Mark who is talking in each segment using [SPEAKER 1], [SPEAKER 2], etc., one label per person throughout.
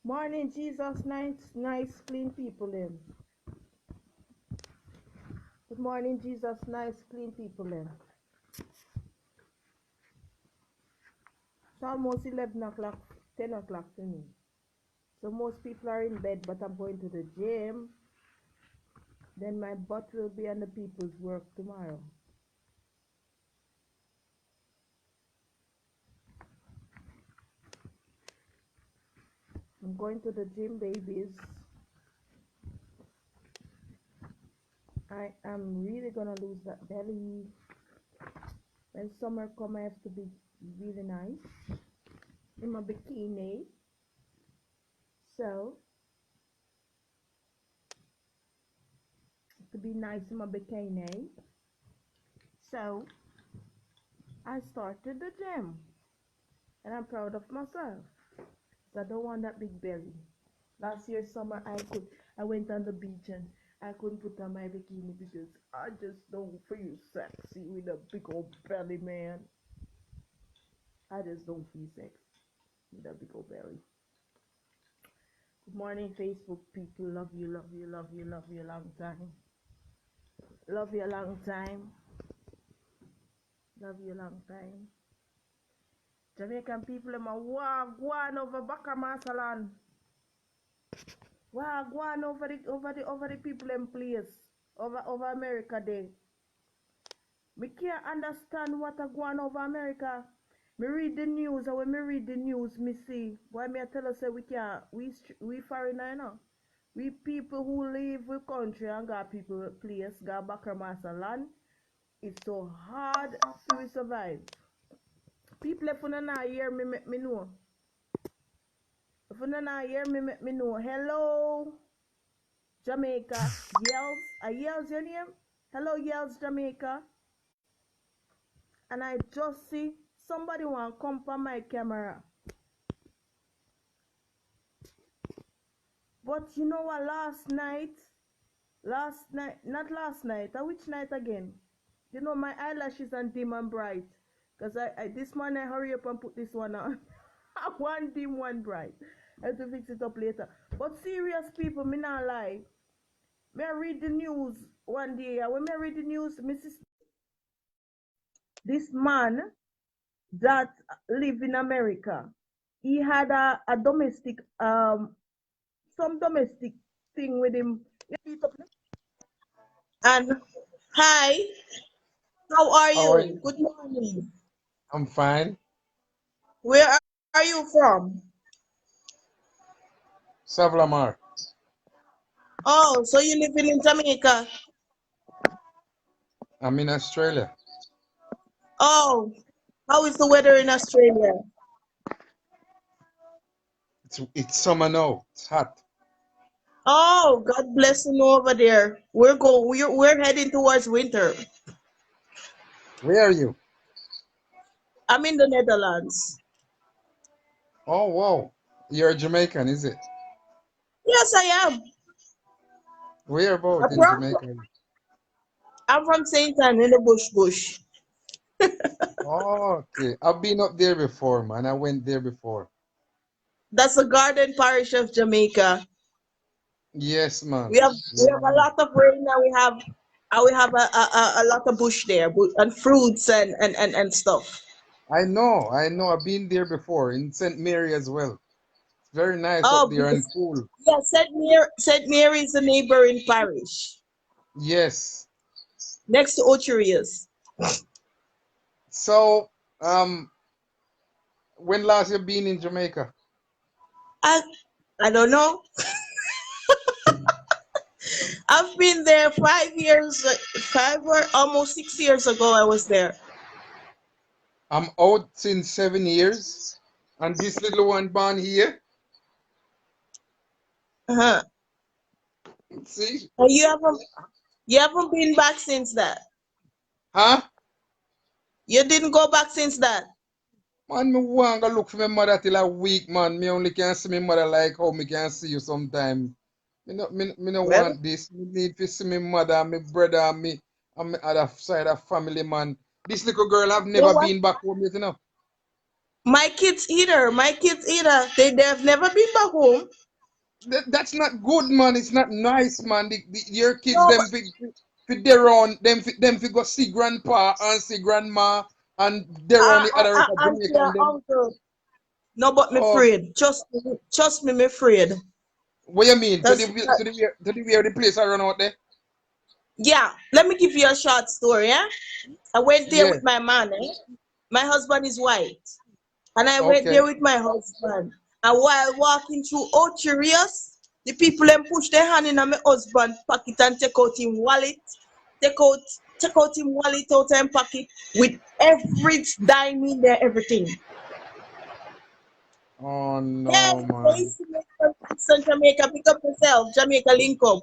[SPEAKER 1] Morning, Jesus. Nice, clean people in. Good morning, Jesus. Nice, clean people in. It's almost 11 o'clock, 10 o'clock for me. So most people are in bed, but I'm going to the gym. Then my butt will be on the people's work tomorrow. I'm going to the gym, babies. I am really gonna lose that belly. When summer come, I have to be really nice in my bikini. So, to be nice in my bikini. So, I started the gym. And I'm proud of myself. I don't want that big belly. Last year summer I went on the beach and I couldn't put on my bikini because I just don't feel sexy with a big old belly, man. I just don't feel sexy with a big old belly. Good morning, Facebook people. Love you, love you, love you, love you a long time. Love you a long time. Love you a long time. Jamaican people, I'm a wagwan over Bacamasalan. Wagwan over the people in place. Over America day. Me can't understand what a going over America. Me read the news, and when me read the news, me see. Why me I tell us say we can't, we foreigner, you know. We people who live with country and got people place, got back master land. It's so hard to survive. People if you not hear me make me know. If you not hear me make me know. Hello, Jamaica. Yells. Yells your name? Hello, Yells, Jamaica. And I just see somebody want to come on my camera. But you know what, not last night, which night again? You know, my eyelashes are dim and bright. Because this morning I hurry up and put this one on. One dim, one bright. I have to fix it up later. But serious people, me not lie. Me I read the news one day. And when me I read the news, this man that live in America, he had a domestic some domestic thing with him. And hi, how are
[SPEAKER 2] How are you?
[SPEAKER 1] you? Good morning.
[SPEAKER 2] I'm fine.
[SPEAKER 1] Where are you from?
[SPEAKER 2] Savlamar.
[SPEAKER 1] Oh, so you living in Jamaica?
[SPEAKER 2] I'm in Australia.
[SPEAKER 1] Oh, how is the weather in Australia?
[SPEAKER 2] It's summer now. It's hot.
[SPEAKER 1] Oh, God bless you over there. We're heading towards winter.
[SPEAKER 2] Where are you?
[SPEAKER 1] I'm in the Netherlands.
[SPEAKER 2] Oh wow. You're Jamaican, is it?
[SPEAKER 1] Yes, I am.
[SPEAKER 2] Where
[SPEAKER 1] I'm
[SPEAKER 2] about in
[SPEAKER 1] from,
[SPEAKER 2] Jamaica?
[SPEAKER 1] I'm from Saint Ann in the bush.
[SPEAKER 2] Oh, okay. I've been up there before, man. I went there before.
[SPEAKER 1] That's the Garden Parish of Jamaica.
[SPEAKER 2] Yes, man.
[SPEAKER 1] We have a
[SPEAKER 2] Yeah.
[SPEAKER 1] lot of rain and we have a lot of bush there and fruits and stuff.
[SPEAKER 2] I know. I've been there before in St. Mary as well. It's very nice up
[SPEAKER 1] Oh,
[SPEAKER 2] there and
[SPEAKER 1] because
[SPEAKER 2] cool.
[SPEAKER 1] yeah, Saint Mary is a neighboring parish
[SPEAKER 2] Yes.
[SPEAKER 1] next to Ocherius.
[SPEAKER 2] So, um, when last you been in Jamaica?
[SPEAKER 1] I I don't know. I've been there 5 years, 5 or almost 6 years ago. I was there.
[SPEAKER 2] I'm out since 7 years, and this little one born here.
[SPEAKER 1] Uh-huh.
[SPEAKER 2] See,
[SPEAKER 1] And you haven't been back since that.
[SPEAKER 2] huh?
[SPEAKER 1] You didn't go back since that.
[SPEAKER 2] Man, me want to look for my mother till a week, man. Me only can see my mother like how me can see you sometime. Me no
[SPEAKER 1] Well,
[SPEAKER 2] want this. Me need to see my mother, my brother, and my other side of family, man. This little girl have
[SPEAKER 1] you know
[SPEAKER 2] never
[SPEAKER 1] what?
[SPEAKER 2] been back home yet, you know.
[SPEAKER 1] My kids either. They've never been back home.
[SPEAKER 2] That's not good, man. It's not nice, man. Your kids,
[SPEAKER 1] No,
[SPEAKER 2] them fi their own, them fi go see grandpa and see grandma and they're on the other of
[SPEAKER 1] auntie
[SPEAKER 2] Jamaica
[SPEAKER 1] and
[SPEAKER 2] and them.
[SPEAKER 1] uncle. No, but me
[SPEAKER 2] Oh,
[SPEAKER 1] afraid. Trust me, me afraid.
[SPEAKER 2] what you mean? To the
[SPEAKER 1] Cause
[SPEAKER 2] to the to the where the place I run out there?
[SPEAKER 1] yeah, let me give you a short story. Yeah, I went there
[SPEAKER 2] Yeah.
[SPEAKER 1] with my man. My husband is white, and I went
[SPEAKER 2] Okay.
[SPEAKER 1] there with my husband. And while walking through ochi Rios, the people them push their hand in my husband pocket and take out him wallet, take out take out him wallet out and pocket with every dime in there, everything.
[SPEAKER 2] Oh
[SPEAKER 1] Yeah,
[SPEAKER 2] no,
[SPEAKER 1] they
[SPEAKER 2] man.
[SPEAKER 1] used to make from Jamaica, pick up yourself, Jamaica link up.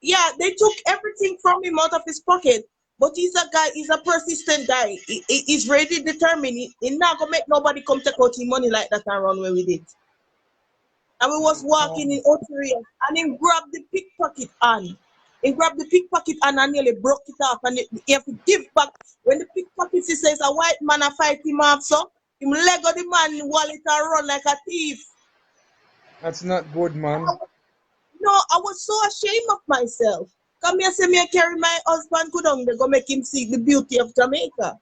[SPEAKER 1] Yeah, they took everything from him out of his pocket. But he's a guy, he's a persistent guy. He's really determined. He not gonna make nobody come take out his money like that and run away with it. And we was
[SPEAKER 2] Oh,
[SPEAKER 1] walking in Oteria and he grabbed the pickpocket hand. He grabbed the pickpocket hand and nearly broke it off and he have to give back. When the pickpocket says a white man a fight him off, so him leg of the man wallet and run like a thief.
[SPEAKER 2] that's not good, man.
[SPEAKER 1] No, I was so ashamed of myself. Come here, say me I carry my husband go down there, go make him see the beauty of Jamaica.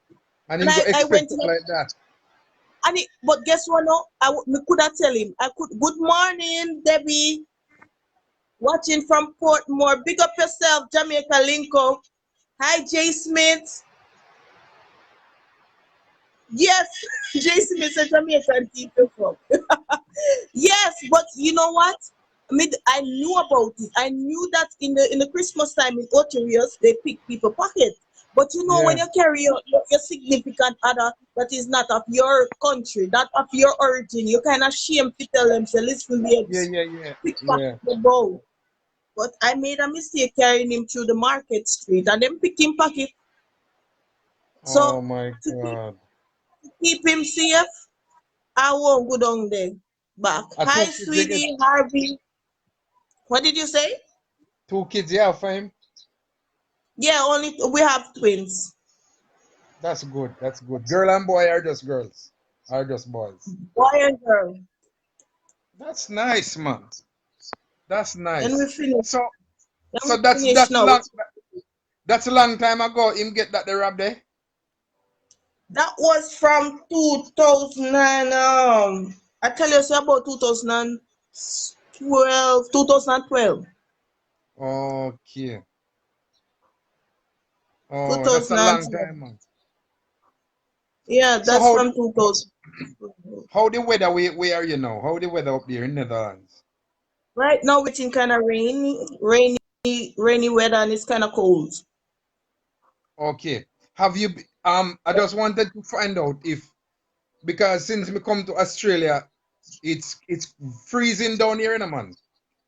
[SPEAKER 2] And
[SPEAKER 1] And
[SPEAKER 2] him go
[SPEAKER 1] I
[SPEAKER 2] expect
[SPEAKER 1] went
[SPEAKER 2] it
[SPEAKER 1] in
[SPEAKER 2] like that.
[SPEAKER 1] and but guess what no? Me could have tell him. I could good morning, Debbie. Watching from Portmore. Big up yourself, Jamaica Linko. Hi, Jay Smith. Yes, Jay Smith is a Jamaican teacher from. Yes, but you know what? I knew about it. I knew that in the Christmas time in Otterios, they pick people pocket. But you know when
[SPEAKER 2] Yeah.
[SPEAKER 1] you carry your significant other that is not of your country, not of your origin, you kind of shame to tell them, say, listen,
[SPEAKER 2] Yeah,
[SPEAKER 1] babes,
[SPEAKER 2] yeah, yeah.
[SPEAKER 1] pick pocket
[SPEAKER 2] Yeah.
[SPEAKER 1] the bow. But I made a mistake carrying him through the market street and then pick him pocket.
[SPEAKER 2] Oh
[SPEAKER 1] So
[SPEAKER 2] my
[SPEAKER 1] to
[SPEAKER 2] God.
[SPEAKER 1] keep him safe, I won't go down there back.
[SPEAKER 2] I
[SPEAKER 1] Hi,
[SPEAKER 2] two kids you get
[SPEAKER 1] sweetie, Harvey. What did you say?
[SPEAKER 2] two kids, yeah, for him.
[SPEAKER 1] Yeah, only we have twins,
[SPEAKER 2] That's good. That's good. Girl and boy are just girls. Are just boys.
[SPEAKER 1] boy and girl.
[SPEAKER 2] That's nice, man. That's
[SPEAKER 1] Then we
[SPEAKER 2] nice.
[SPEAKER 1] finish.
[SPEAKER 2] So
[SPEAKER 1] Then
[SPEAKER 2] so
[SPEAKER 1] we finish
[SPEAKER 2] that's
[SPEAKER 1] now.
[SPEAKER 2] long that's a long time ago him get that the rap there.
[SPEAKER 1] That was from 2000 and I tell you so about 2012, 2012,
[SPEAKER 2] Okay. Oh, that's a long
[SPEAKER 1] 2012.
[SPEAKER 2] time, man.
[SPEAKER 1] Yeah,
[SPEAKER 2] So
[SPEAKER 1] that's from 2000.
[SPEAKER 2] how the weather where are you now? How the weather up there in Netherlands?
[SPEAKER 1] Right now it's in kind of rainy weather and it's kind of cold.
[SPEAKER 2] Okay. I just wanted to find out if because since we come to Australia, it's freezing down here, in a man.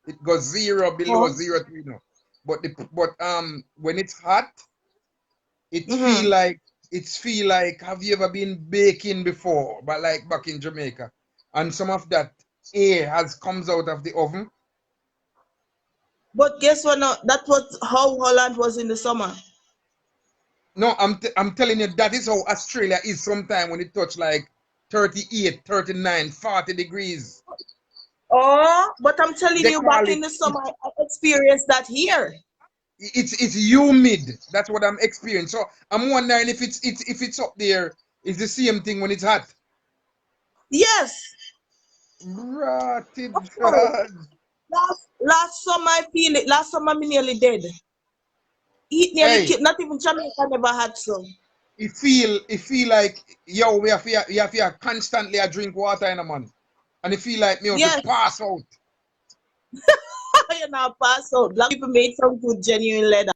[SPEAKER 2] It goes zero below
[SPEAKER 1] Oh.
[SPEAKER 2] 0 3 now. But when it's hot, it feel
[SPEAKER 1] Mm-hmm.
[SPEAKER 2] like have you ever been baking before? But like back in Jamaica. And some of that air has comes out of the oven.
[SPEAKER 1] But guess what? Now that was how Holland was in the summer.
[SPEAKER 2] No, I'm telling you that is how Australia is sometime when it touch like 38, 39, 40 degrees.
[SPEAKER 1] Oh, but I'm telling
[SPEAKER 2] They
[SPEAKER 1] you,
[SPEAKER 2] call
[SPEAKER 1] back in
[SPEAKER 2] it
[SPEAKER 1] the summer, I experienced that here.
[SPEAKER 2] it's humid. That's what I'm experiencing. So I'm wondering if it's up there, it's the same thing when it's hot.
[SPEAKER 1] Yes,
[SPEAKER 2] Rotted
[SPEAKER 1] of course.
[SPEAKER 2] God.
[SPEAKER 1] Last summer I feel it. Last summer me nearly dead. Eat nearly
[SPEAKER 2] Hey,
[SPEAKER 1] killed. Not even Jamaica never had some.
[SPEAKER 2] it feel like yo, we have to constantly a drink water in a man. And it feel like me have to
[SPEAKER 1] Yes,
[SPEAKER 2] pass out.
[SPEAKER 1] you know, pass out. Black people made some good genuine leather.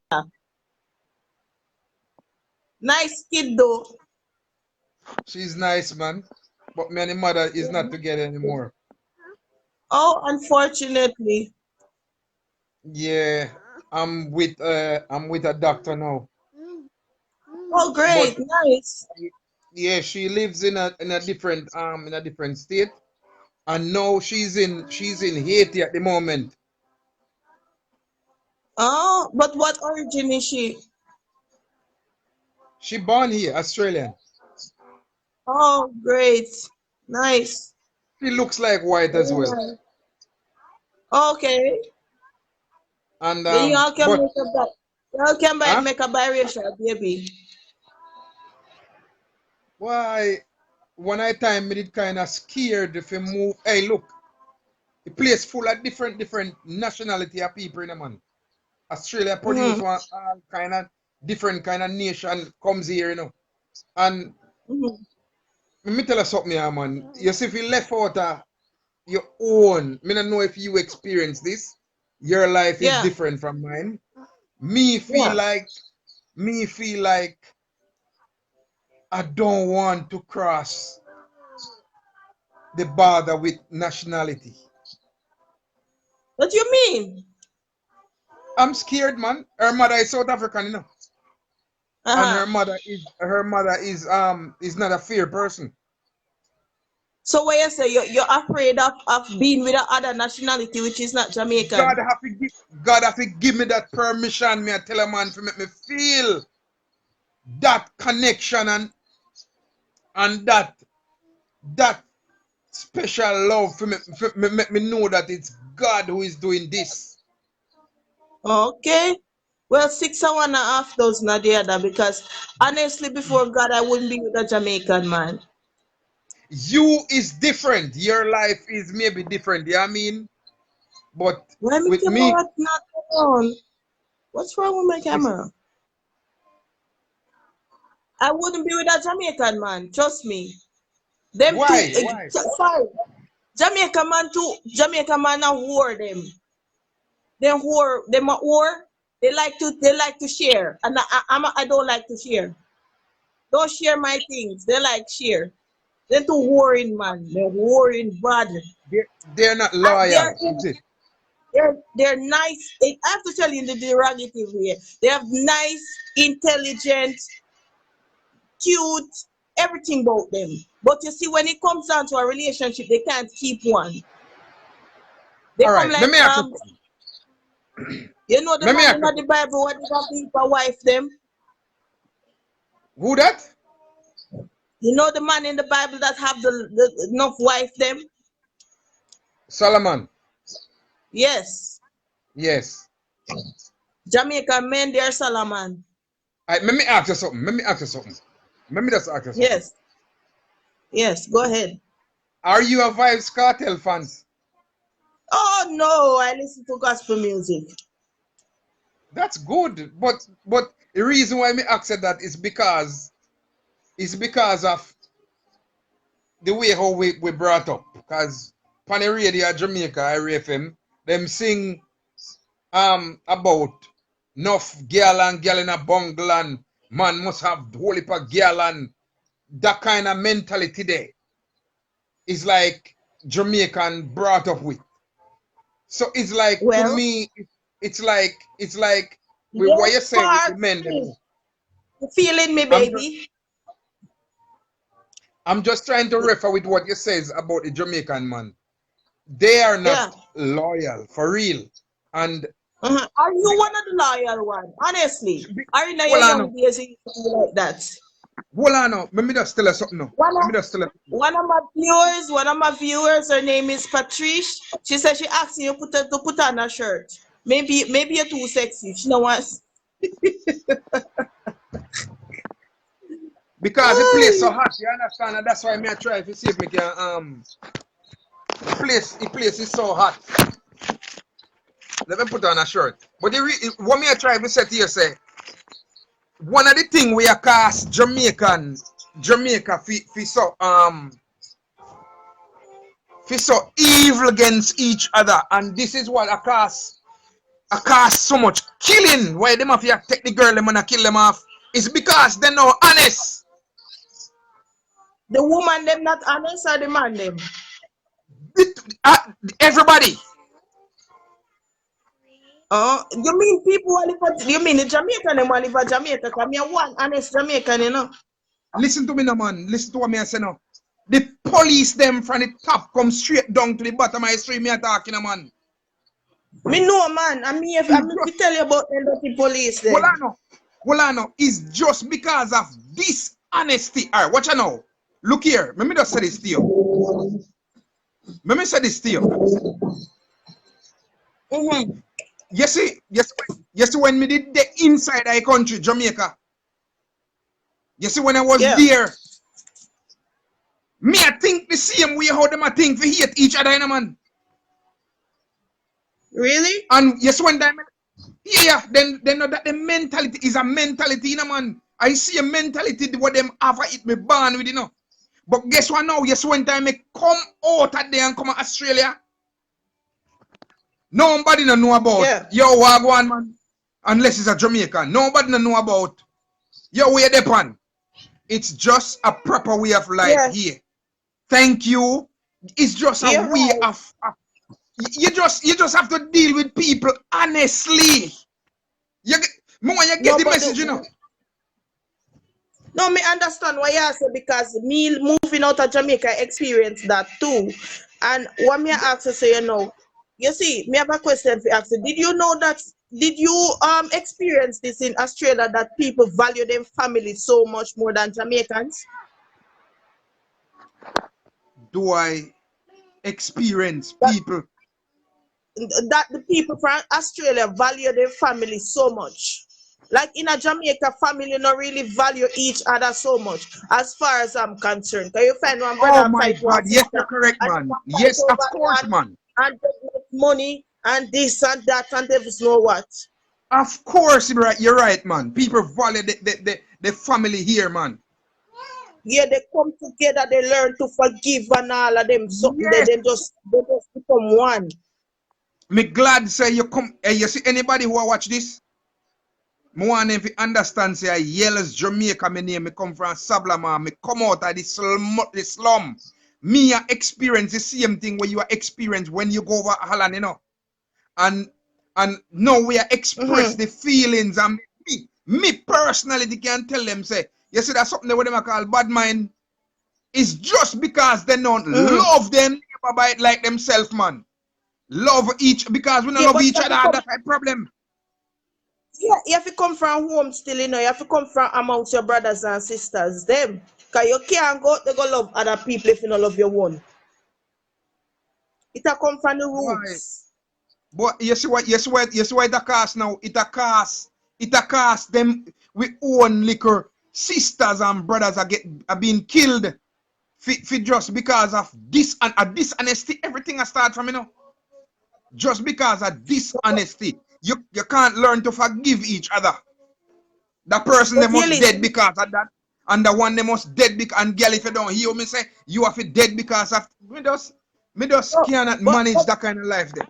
[SPEAKER 1] Nice kid though.
[SPEAKER 2] She's nice, man. But me and the mother is not together anymore.
[SPEAKER 1] Oh, unfortunately.
[SPEAKER 2] Yeah, I'm with a doctor now.
[SPEAKER 1] Oh,
[SPEAKER 2] But
[SPEAKER 1] great, nice.
[SPEAKER 2] yeah, she lives in a different state. And now she's in Haiti at the moment.
[SPEAKER 1] Oh, but what origin is she?
[SPEAKER 2] She born here, Australian.
[SPEAKER 1] Oh, great.
[SPEAKER 3] Nice.
[SPEAKER 2] She looks like white as
[SPEAKER 3] Very
[SPEAKER 2] well.
[SPEAKER 3] nice. Okay.
[SPEAKER 2] And
[SPEAKER 3] Then y'all can
[SPEAKER 2] but
[SPEAKER 3] make a y'all can
[SPEAKER 2] huh?
[SPEAKER 3] make a biracial baby.
[SPEAKER 2] Why one I time me did kind of scared if you move. Hey, look, the place full of different nationality of people in a man. Australia produce
[SPEAKER 3] Mm-hmm.
[SPEAKER 2] one all kind of different kind of nation comes here, you know. And
[SPEAKER 3] Mm-hmm.
[SPEAKER 2] me tell you something, yeah, man. You see, if you left out your own, me don't know if you experience this. Your life is
[SPEAKER 3] Yeah.
[SPEAKER 2] different from mine. Me feel
[SPEAKER 3] Yeah.
[SPEAKER 2] like, me feel like I don't want to cross the border with nationality.
[SPEAKER 3] What do you mean?
[SPEAKER 2] I'm scared, man. Her mother is South African, you know, and
[SPEAKER 3] Uh-huh.
[SPEAKER 2] her mother is not a fair person.
[SPEAKER 3] So what you say you're afraid of being with another nationality which is not
[SPEAKER 2] God
[SPEAKER 3] Jamaican.
[SPEAKER 2] have to give, God have to give me that permission. Me I tell a man to make me feel that connection and that special love for me make me know that it's God who is doing this.
[SPEAKER 3] Okay. Well, six and 1.5 dozen are the other because honestly, before God, I wouldn't be with a Jamaican man.
[SPEAKER 2] You is different. Your life is maybe different. You know what I mean? But
[SPEAKER 3] Why my
[SPEAKER 2] with me,
[SPEAKER 3] camera not on? What's wrong with my
[SPEAKER 2] listen,
[SPEAKER 3] camera? I wouldn't be with a Jamaican man. Trust me. Them two,
[SPEAKER 2] why? Why?
[SPEAKER 3] fine. Jamaican man a whore them. Them a whore. They like to share, and I don't like to share. Don't share my things. They like share. They're too whoring man. They're whoring bad.
[SPEAKER 2] They're not
[SPEAKER 3] They're
[SPEAKER 2] loyal, is it?
[SPEAKER 3] they're nice. I have to tell you in the derogative way. They have nice, intelligent, cute, everything about them. But you see, when it comes down to a relationship, they can't keep one. They
[SPEAKER 2] All
[SPEAKER 3] come
[SPEAKER 2] right, let
[SPEAKER 3] like
[SPEAKER 2] me ask you something.
[SPEAKER 3] you know the
[SPEAKER 2] Let me
[SPEAKER 3] man
[SPEAKER 2] ask
[SPEAKER 3] in
[SPEAKER 2] you
[SPEAKER 3] the
[SPEAKER 2] something.
[SPEAKER 3] Bible what did have a wife them.
[SPEAKER 2] Who that?
[SPEAKER 3] You know the man in the Bible that have the enough wife them.
[SPEAKER 2] Solomon.
[SPEAKER 3] Yes,
[SPEAKER 2] Yes.
[SPEAKER 3] Jamaican men they're Solomon.
[SPEAKER 2] All right, let me ask you something. Let me ask you something. Let me just ask you something.
[SPEAKER 3] Yes, yes. Go ahead.
[SPEAKER 2] Are you a Vibes Cartel fans?
[SPEAKER 3] Oh no, I listen to gospel music.
[SPEAKER 2] That's good, but the reason why me ask you that is because of the way how we brought up. Because on the radio Jamaica, RFM, them sing about enough girl and girl in a bungle and man must have the whole heap of girl and that kind of mentality there is like Jamaican brought up with. So it's like to
[SPEAKER 3] Well,
[SPEAKER 2] me, it's like with what you
[SPEAKER 3] yes,
[SPEAKER 2] say with the
[SPEAKER 3] part
[SPEAKER 2] men them.
[SPEAKER 3] me. You feeling me,
[SPEAKER 2] I'm just
[SPEAKER 3] baby?
[SPEAKER 2] I'm just trying to refer with what you says about the Jamaican man. They are
[SPEAKER 3] Yeah.
[SPEAKER 2] not loyal for real. And
[SPEAKER 3] Are you
[SPEAKER 2] be-
[SPEAKER 3] one of the loyal one? Honestly, are in your
[SPEAKER 2] hold on
[SPEAKER 3] young
[SPEAKER 2] now.
[SPEAKER 3] days you used to be like that?
[SPEAKER 2] Hold on now. Let me just tell you something now.
[SPEAKER 3] One
[SPEAKER 2] Let
[SPEAKER 3] of
[SPEAKER 2] me just tell you something.
[SPEAKER 3] one of my viewers, her name is Patrice. She said she asked you to put on a shirt. Maybe you're too sexy. She know what?
[SPEAKER 2] Because the place so hot, you understand? And that's why me I try to see if me can the place is so hot. Let me put on a shirt. But what me I try to say to you say, one of the things we are cast Jamaica fi so evil against each other, and this is what I cast so much killing. Why them have to take the girl them and kill them off? It's because they're not honest.
[SPEAKER 3] The woman them not honest or the man them?
[SPEAKER 2] Everybody,
[SPEAKER 3] You mean people who live at, you mean the Jamaican them who live at Jamaica? Cause me a one honest Jamaican, you know.
[SPEAKER 2] listen to me now, man. Listen to what me I say now. The police them from the top come straight down to the bottom of the street. Me a talking, man.
[SPEAKER 3] Me know man, and me if I
[SPEAKER 2] It's
[SPEAKER 3] me
[SPEAKER 2] just
[SPEAKER 3] fi tell you about them dirty police them.
[SPEAKER 2] Hold on now. It's just because of this honesty. Alright, watch out now. Look here. Let me just say this to you. Let me say this to you. You see when me did the inside the country, Jamaica. You see when I was there, me I think the same way how them I think we hate each other, man.
[SPEAKER 3] Really?
[SPEAKER 2] And yes, when time, then know that the mentality is a mentality, man. I see a mentality what them have it me born with, But guess what now? Yes, when time I come out of there and come to Australia, nobody no know about yo wagwan, man. Unless it's a Jamaican. Nobody no know about yo where they pan. It's just a proper way of life here. Thank you. It's just a way of you just have to deal with people honestly. You get the message,
[SPEAKER 3] No, me understand why you say because me moving out of Jamaica experienced that too. And what me ask you say, you see, me have a question for ask you. Did you know that did you experience this in Australia that people value them family so much more than Jamaicans?
[SPEAKER 2] Do I experience people
[SPEAKER 3] that the people from Australia value their family so much? Like in a Jamaica family, not really value each other so much, as far as I'm concerned. Can you find one brother?
[SPEAKER 2] Oh my God! Yes, you're correct, man. Yes, of course, man.
[SPEAKER 3] And money and this and that and there is no what.
[SPEAKER 2] Of course, you're right, man. People value the family here, man.
[SPEAKER 3] Yeah, they come together, they learn to forgive and all of them. So they just become one.
[SPEAKER 2] Me glad say you come. You see anybody who watch this? Me want if you understand say I yells Jamaica. Me name me come from Sablama. Me come out of the slum. Me I experience the same thing where you experience when you go over Holland, And now we are express the feelings and me personally can tell them say, you see that's something that what them call bad mind. It's just because they don't love them neighbor by it like themselves, man. Love each because we don't love each other, that's a problem.
[SPEAKER 3] Yeah, you have to come from home still, you have to come from amongst your brothers and sisters, them. Because you can't go to go love other people if you don't love your own. It a come from the roots.
[SPEAKER 2] But you see what it a cost now? It a cost them we own liquor sisters and brothers are being killed for just because of this and a dishonesty. Everything I start from, just because of dishonesty. You can't learn to forgive each other. The person they must dead because of that. And the one they must dead because and girl if you don't hear me say you have to dead because of me just cannot manage that kind of life there.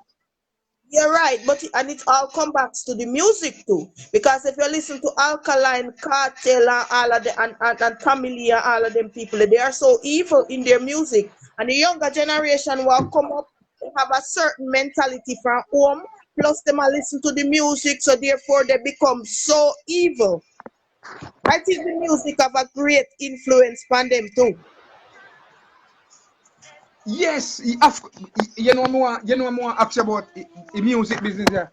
[SPEAKER 3] You're right, and it all comes back to the music too. Because if you listen to Alkaline, Cartel, and all of the and Family and all of them people, they are so evil in their music. And the younger generation will come up, they have a certain mentality from home, plus them will listen to the music, so therefore they become so evil. I think the music have a great influence on them too.
[SPEAKER 2] Yes, you know more ask about the music business there.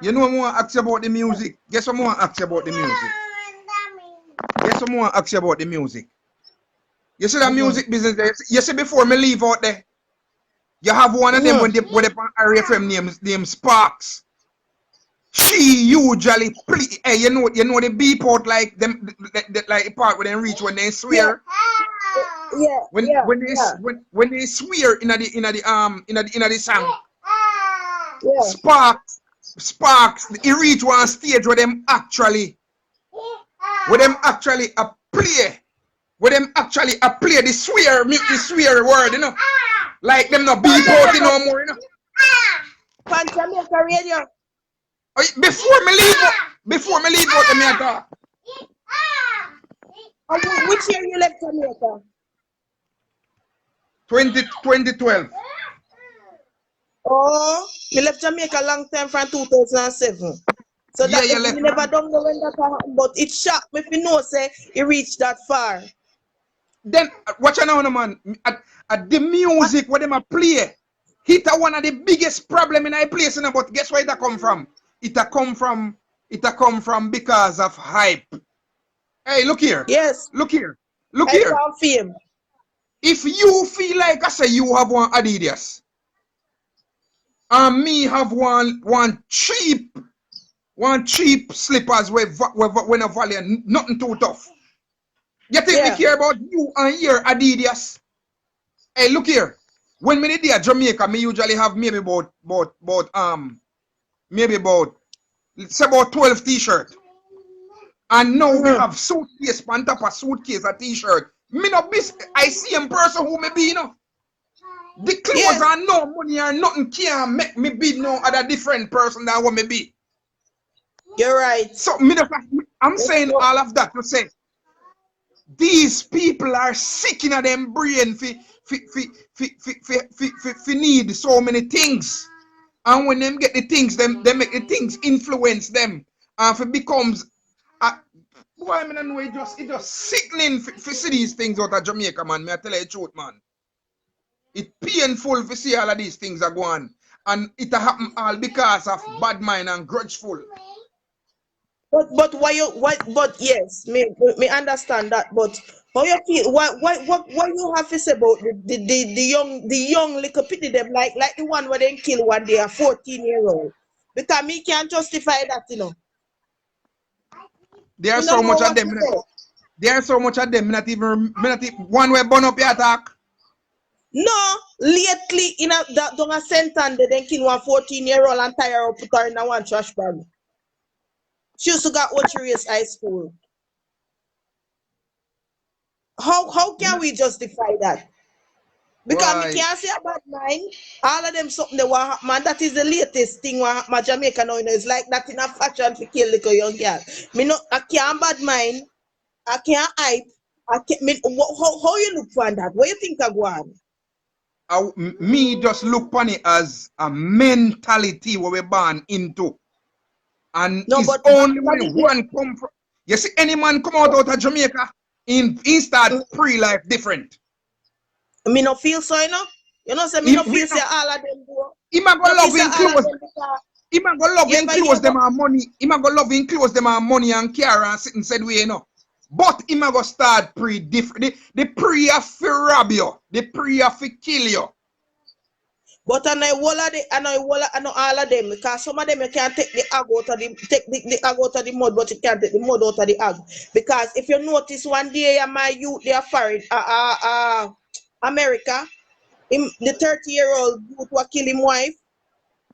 [SPEAKER 2] You know more ask about the music. Guess what more ask about the music? Guess what more ask about the music? You see that music business there? You see before me leave out there, you have one of them when they on RFM named Sparks. She usually play, hey, you know the beep out like them like the part when they reach when they swear. When they swear in the song, Sparks, he reach one stage where them actually play the swear word, like them not beep out no more,
[SPEAKER 3] Jamaica radio.
[SPEAKER 2] Before me leave out the matter.
[SPEAKER 3] Which year you left Jamaica?
[SPEAKER 2] 2012.
[SPEAKER 3] Oh, you left Jamaica long time from 2007. So that you never don't know when that happened, but it shocked me if you know say it reached that far.
[SPEAKER 2] Then watch out now, man. At the music where them a play, it a one of the biggest problem in a place, but guess where it a come from? It a come from because of hype. Hey, look here.
[SPEAKER 3] Yes.
[SPEAKER 2] Look here. Look
[SPEAKER 3] I
[SPEAKER 2] here.
[SPEAKER 3] found fame.
[SPEAKER 2] If you feel like I say you have one Adidas, and me have one cheap slippers where when a value nothing too tough. You think me
[SPEAKER 3] Yeah.
[SPEAKER 2] care about you and your Adidas? Hey, look here. When me there Jamaica, me usually have maybe about maybe about let's say about 12 t-shirt. And now we have suitcase on top of suitcase a t-shirt. Me no miss I see a person who may be, you know. The clothes
[SPEAKER 3] Yes,
[SPEAKER 2] and no money or nothing can make me be no other different person than what me be.
[SPEAKER 3] you're right.
[SPEAKER 2] So I'm saying all of that to say these people are sick in them brain for need so many things. And when them get the things, they make the things influence them. And if it becomes boy, I mean, it just sickening for see these things out of Jamaica, man. Me I tell you the truth, man. It's painful to see all of these things are going. And it happen all because of bad mind and grudgeful.
[SPEAKER 3] But but yes, me understand that. But how you feel? What you have to say about the young little pity them like the one where they kill one day a 14-year-old? Because me can't justify that, you know. Me
[SPEAKER 2] There's
[SPEAKER 3] don't
[SPEAKER 2] so
[SPEAKER 3] know
[SPEAKER 2] much of
[SPEAKER 3] what
[SPEAKER 2] them.
[SPEAKER 3] to say.
[SPEAKER 2] There's so much of them. Me not even one way burn up your attack.
[SPEAKER 3] No, lately in that don't a sentence they then kill one 14-year-old and tie her up, put her in a one trash bag. She used to got ochi Rios high school. How can we justify that? Because me
[SPEAKER 2] Why?
[SPEAKER 3] can't say a bad mind. All of them something they want happen. And that is the latest thing what my Jamaica now, you know. It's like that in a fashion to kill little young girl. Me no, I can't bad mind. I can't hype. I can't. How you look for that? What you think I go on?
[SPEAKER 2] Me just look upon it as a mentality what we're born into. And
[SPEAKER 3] No,
[SPEAKER 2] it's
[SPEAKER 3] but
[SPEAKER 2] only
[SPEAKER 3] that
[SPEAKER 2] when
[SPEAKER 3] is
[SPEAKER 2] one come from you see any man come out of Jamaica in start pre-life different.
[SPEAKER 3] me no feel so, you know. You know, say me
[SPEAKER 2] Him,
[SPEAKER 3] no feel say all of them go.
[SPEAKER 2] him a
[SPEAKER 3] Me
[SPEAKER 2] go
[SPEAKER 3] no feel
[SPEAKER 2] love
[SPEAKER 3] say
[SPEAKER 2] in
[SPEAKER 3] all of
[SPEAKER 2] clothes.
[SPEAKER 3] them because
[SPEAKER 2] Him a go love
[SPEAKER 3] you
[SPEAKER 2] in
[SPEAKER 3] ever hear
[SPEAKER 2] clothes them
[SPEAKER 3] about
[SPEAKER 2] and money. Him a go love in clothes them and money and car and sit and said we you know. But him a go start pre-different. The pre have to rob you. The pre have to kill you.
[SPEAKER 3] but I know all of the I know all of them because some of them you can't take the egg out of the egg out of the mud, but you can't take the mud out of the egg. Because if you notice one day my youth they are foreign America, the 30-year-old youth who kill him wife.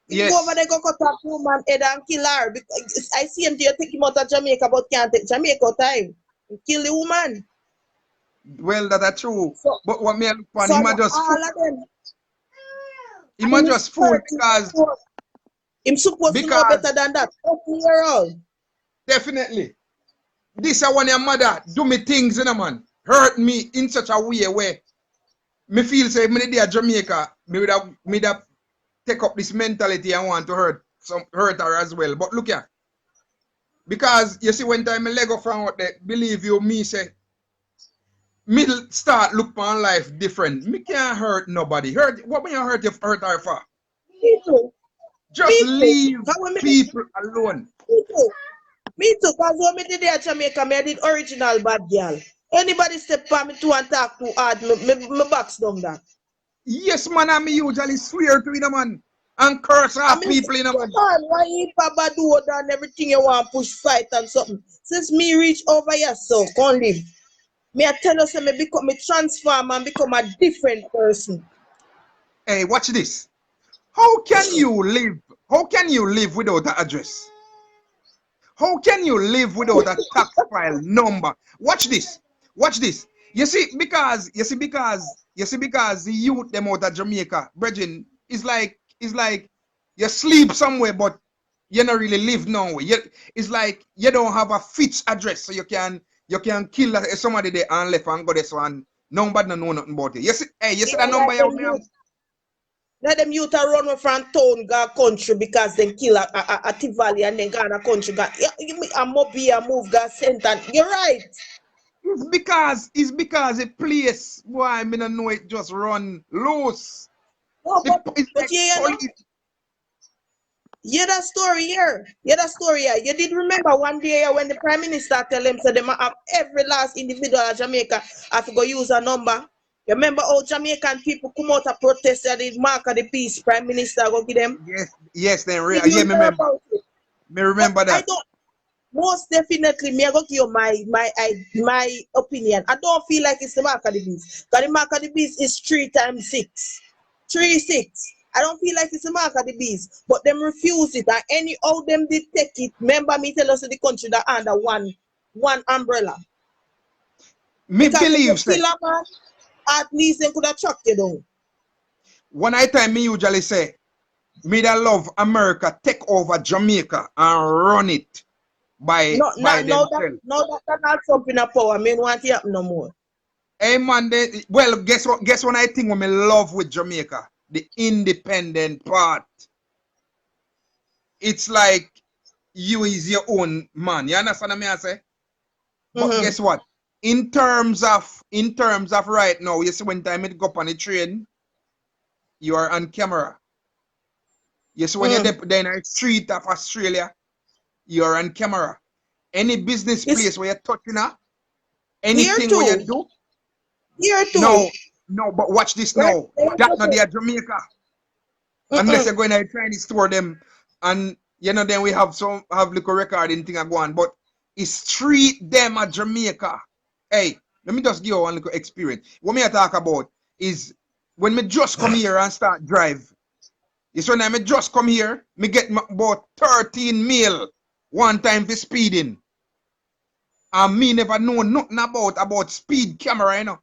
[SPEAKER 3] Him go over
[SPEAKER 2] Yes.
[SPEAKER 3] there go cut off woman head and kill her. Because I see him there take him out of Jamaica, but can't take Jamaica time. He kill the woman.
[SPEAKER 2] Well that's true.
[SPEAKER 3] So
[SPEAKER 2] But what me look for
[SPEAKER 3] so I
[SPEAKER 2] him a
[SPEAKER 3] know
[SPEAKER 2] just fool.
[SPEAKER 3] all of them.
[SPEAKER 2] Him a
[SPEAKER 3] And
[SPEAKER 2] just fool
[SPEAKER 3] him supposed to know
[SPEAKER 2] because
[SPEAKER 3] better than that. 30-year-old.
[SPEAKER 2] definitely this a one your mother do me things, you know, man. Hurt me in such a way where me feel say me there Jamaica, me would have take up this mentality and want to hurt her as well. But look here, because you see when time me Lego from out there, believe you me say me start look upon life different. Me can't hurt nobody. Hurt what when you hurt her for?
[SPEAKER 3] Me too.
[SPEAKER 2] Just
[SPEAKER 3] Me too.
[SPEAKER 2] leave
[SPEAKER 3] Cause when
[SPEAKER 2] people alone.
[SPEAKER 3] me too. Me too. Because when me did there Jamaica, me I did original bad girl. Anybody step on me to and talk too hard, me box down that.
[SPEAKER 2] Yes, man, I me usually swear to you, man. And curse
[SPEAKER 3] I
[SPEAKER 2] off
[SPEAKER 3] mean,
[SPEAKER 2] people, you know,
[SPEAKER 3] come
[SPEAKER 2] man.
[SPEAKER 3] on, why you Papa do and everything you want push fight and something? Since me reach over here, so can't live. Me I tell you, say me become me transform and become a different person.
[SPEAKER 2] Hey, watch this. How can you live? How can you live without an address? How can you live without a tax file number? Watch this. Watch this. You see because the youth them out of Jamaica, brethren, it's like you sleep somewhere, but you not really live nowhere. It's like you don't have a fixed address, so you can kill somebody there and left and go this one. Nobody know nothing about it. You see that
[SPEAKER 3] Yeah,
[SPEAKER 2] number you have?
[SPEAKER 3] let them youth a run away from town, go country because they kill a Tivali and then go a country. Go, a Mobi, a move, go center. You're right.
[SPEAKER 2] It's because a place why I mean I know it just run loose.
[SPEAKER 3] No,
[SPEAKER 2] It's
[SPEAKER 3] but
[SPEAKER 2] like
[SPEAKER 3] yeah, you know,
[SPEAKER 2] police.
[SPEAKER 3] Yeah, that story here. Yeah, that story here. You did remember one day here when the Prime Minister tell them so them have every last individual of Jamaica have to go use a number. You remember how Jamaican people come out and protest at the mark of the peace, Prime Minister go give them?
[SPEAKER 2] Yes, then
[SPEAKER 3] Did
[SPEAKER 2] yeah,
[SPEAKER 3] you
[SPEAKER 2] me
[SPEAKER 3] hear
[SPEAKER 2] remember.
[SPEAKER 3] about it?
[SPEAKER 2] Me
[SPEAKER 3] But
[SPEAKER 2] remember
[SPEAKER 3] I
[SPEAKER 2] that.
[SPEAKER 3] don't most definitely me I go give you my opinion. I don't feel like it's the mark of the beast. Because the mark of the beast is 3 times 6. 3 6. I don't feel like it's the mark of the beast. But them refuse it. And any how them did take it. Remember me tell us in the country that under one umbrella.
[SPEAKER 2] Me
[SPEAKER 3] Because if you
[SPEAKER 2] believe say
[SPEAKER 3] kill a man, at least they could have chucked you down.
[SPEAKER 2] one I time me usually say me that love America take over Jamaica and run it
[SPEAKER 3] No,
[SPEAKER 2] by themselves.
[SPEAKER 3] that not something a power. I mean want it happen no more.
[SPEAKER 2] Hey man, well guess what? Guess what I think what me love with Jamaica? The independent part. It's like you is your own man. You understand what I say? But
[SPEAKER 3] Mm-hmm.
[SPEAKER 2] guess what? In terms of right now, you see when time it go up on the train, you are on camera. You see when you're
[SPEAKER 3] Mm.
[SPEAKER 2] there in the street of Australia, you are on camera. Any business
[SPEAKER 3] It's
[SPEAKER 2] place where you're touching her,
[SPEAKER 3] here
[SPEAKER 2] anything where you
[SPEAKER 3] too.
[SPEAKER 2] do,
[SPEAKER 3] Here too.
[SPEAKER 2] no, no, but watch this
[SPEAKER 3] Right
[SPEAKER 2] now.
[SPEAKER 3] there.
[SPEAKER 2] That not the Jamaica. Unless
[SPEAKER 3] Mm-mm.
[SPEAKER 2] you're going to try and store them. And you know, then we have little recording thing I go on. But it's treat them at Jamaica. Hey, let me just give you one little experience. What me I talk about is when me just come here and start drive. It's when I me just come here, me get about 13 mil one time for speeding. And me never know nothing about speed camera, you know.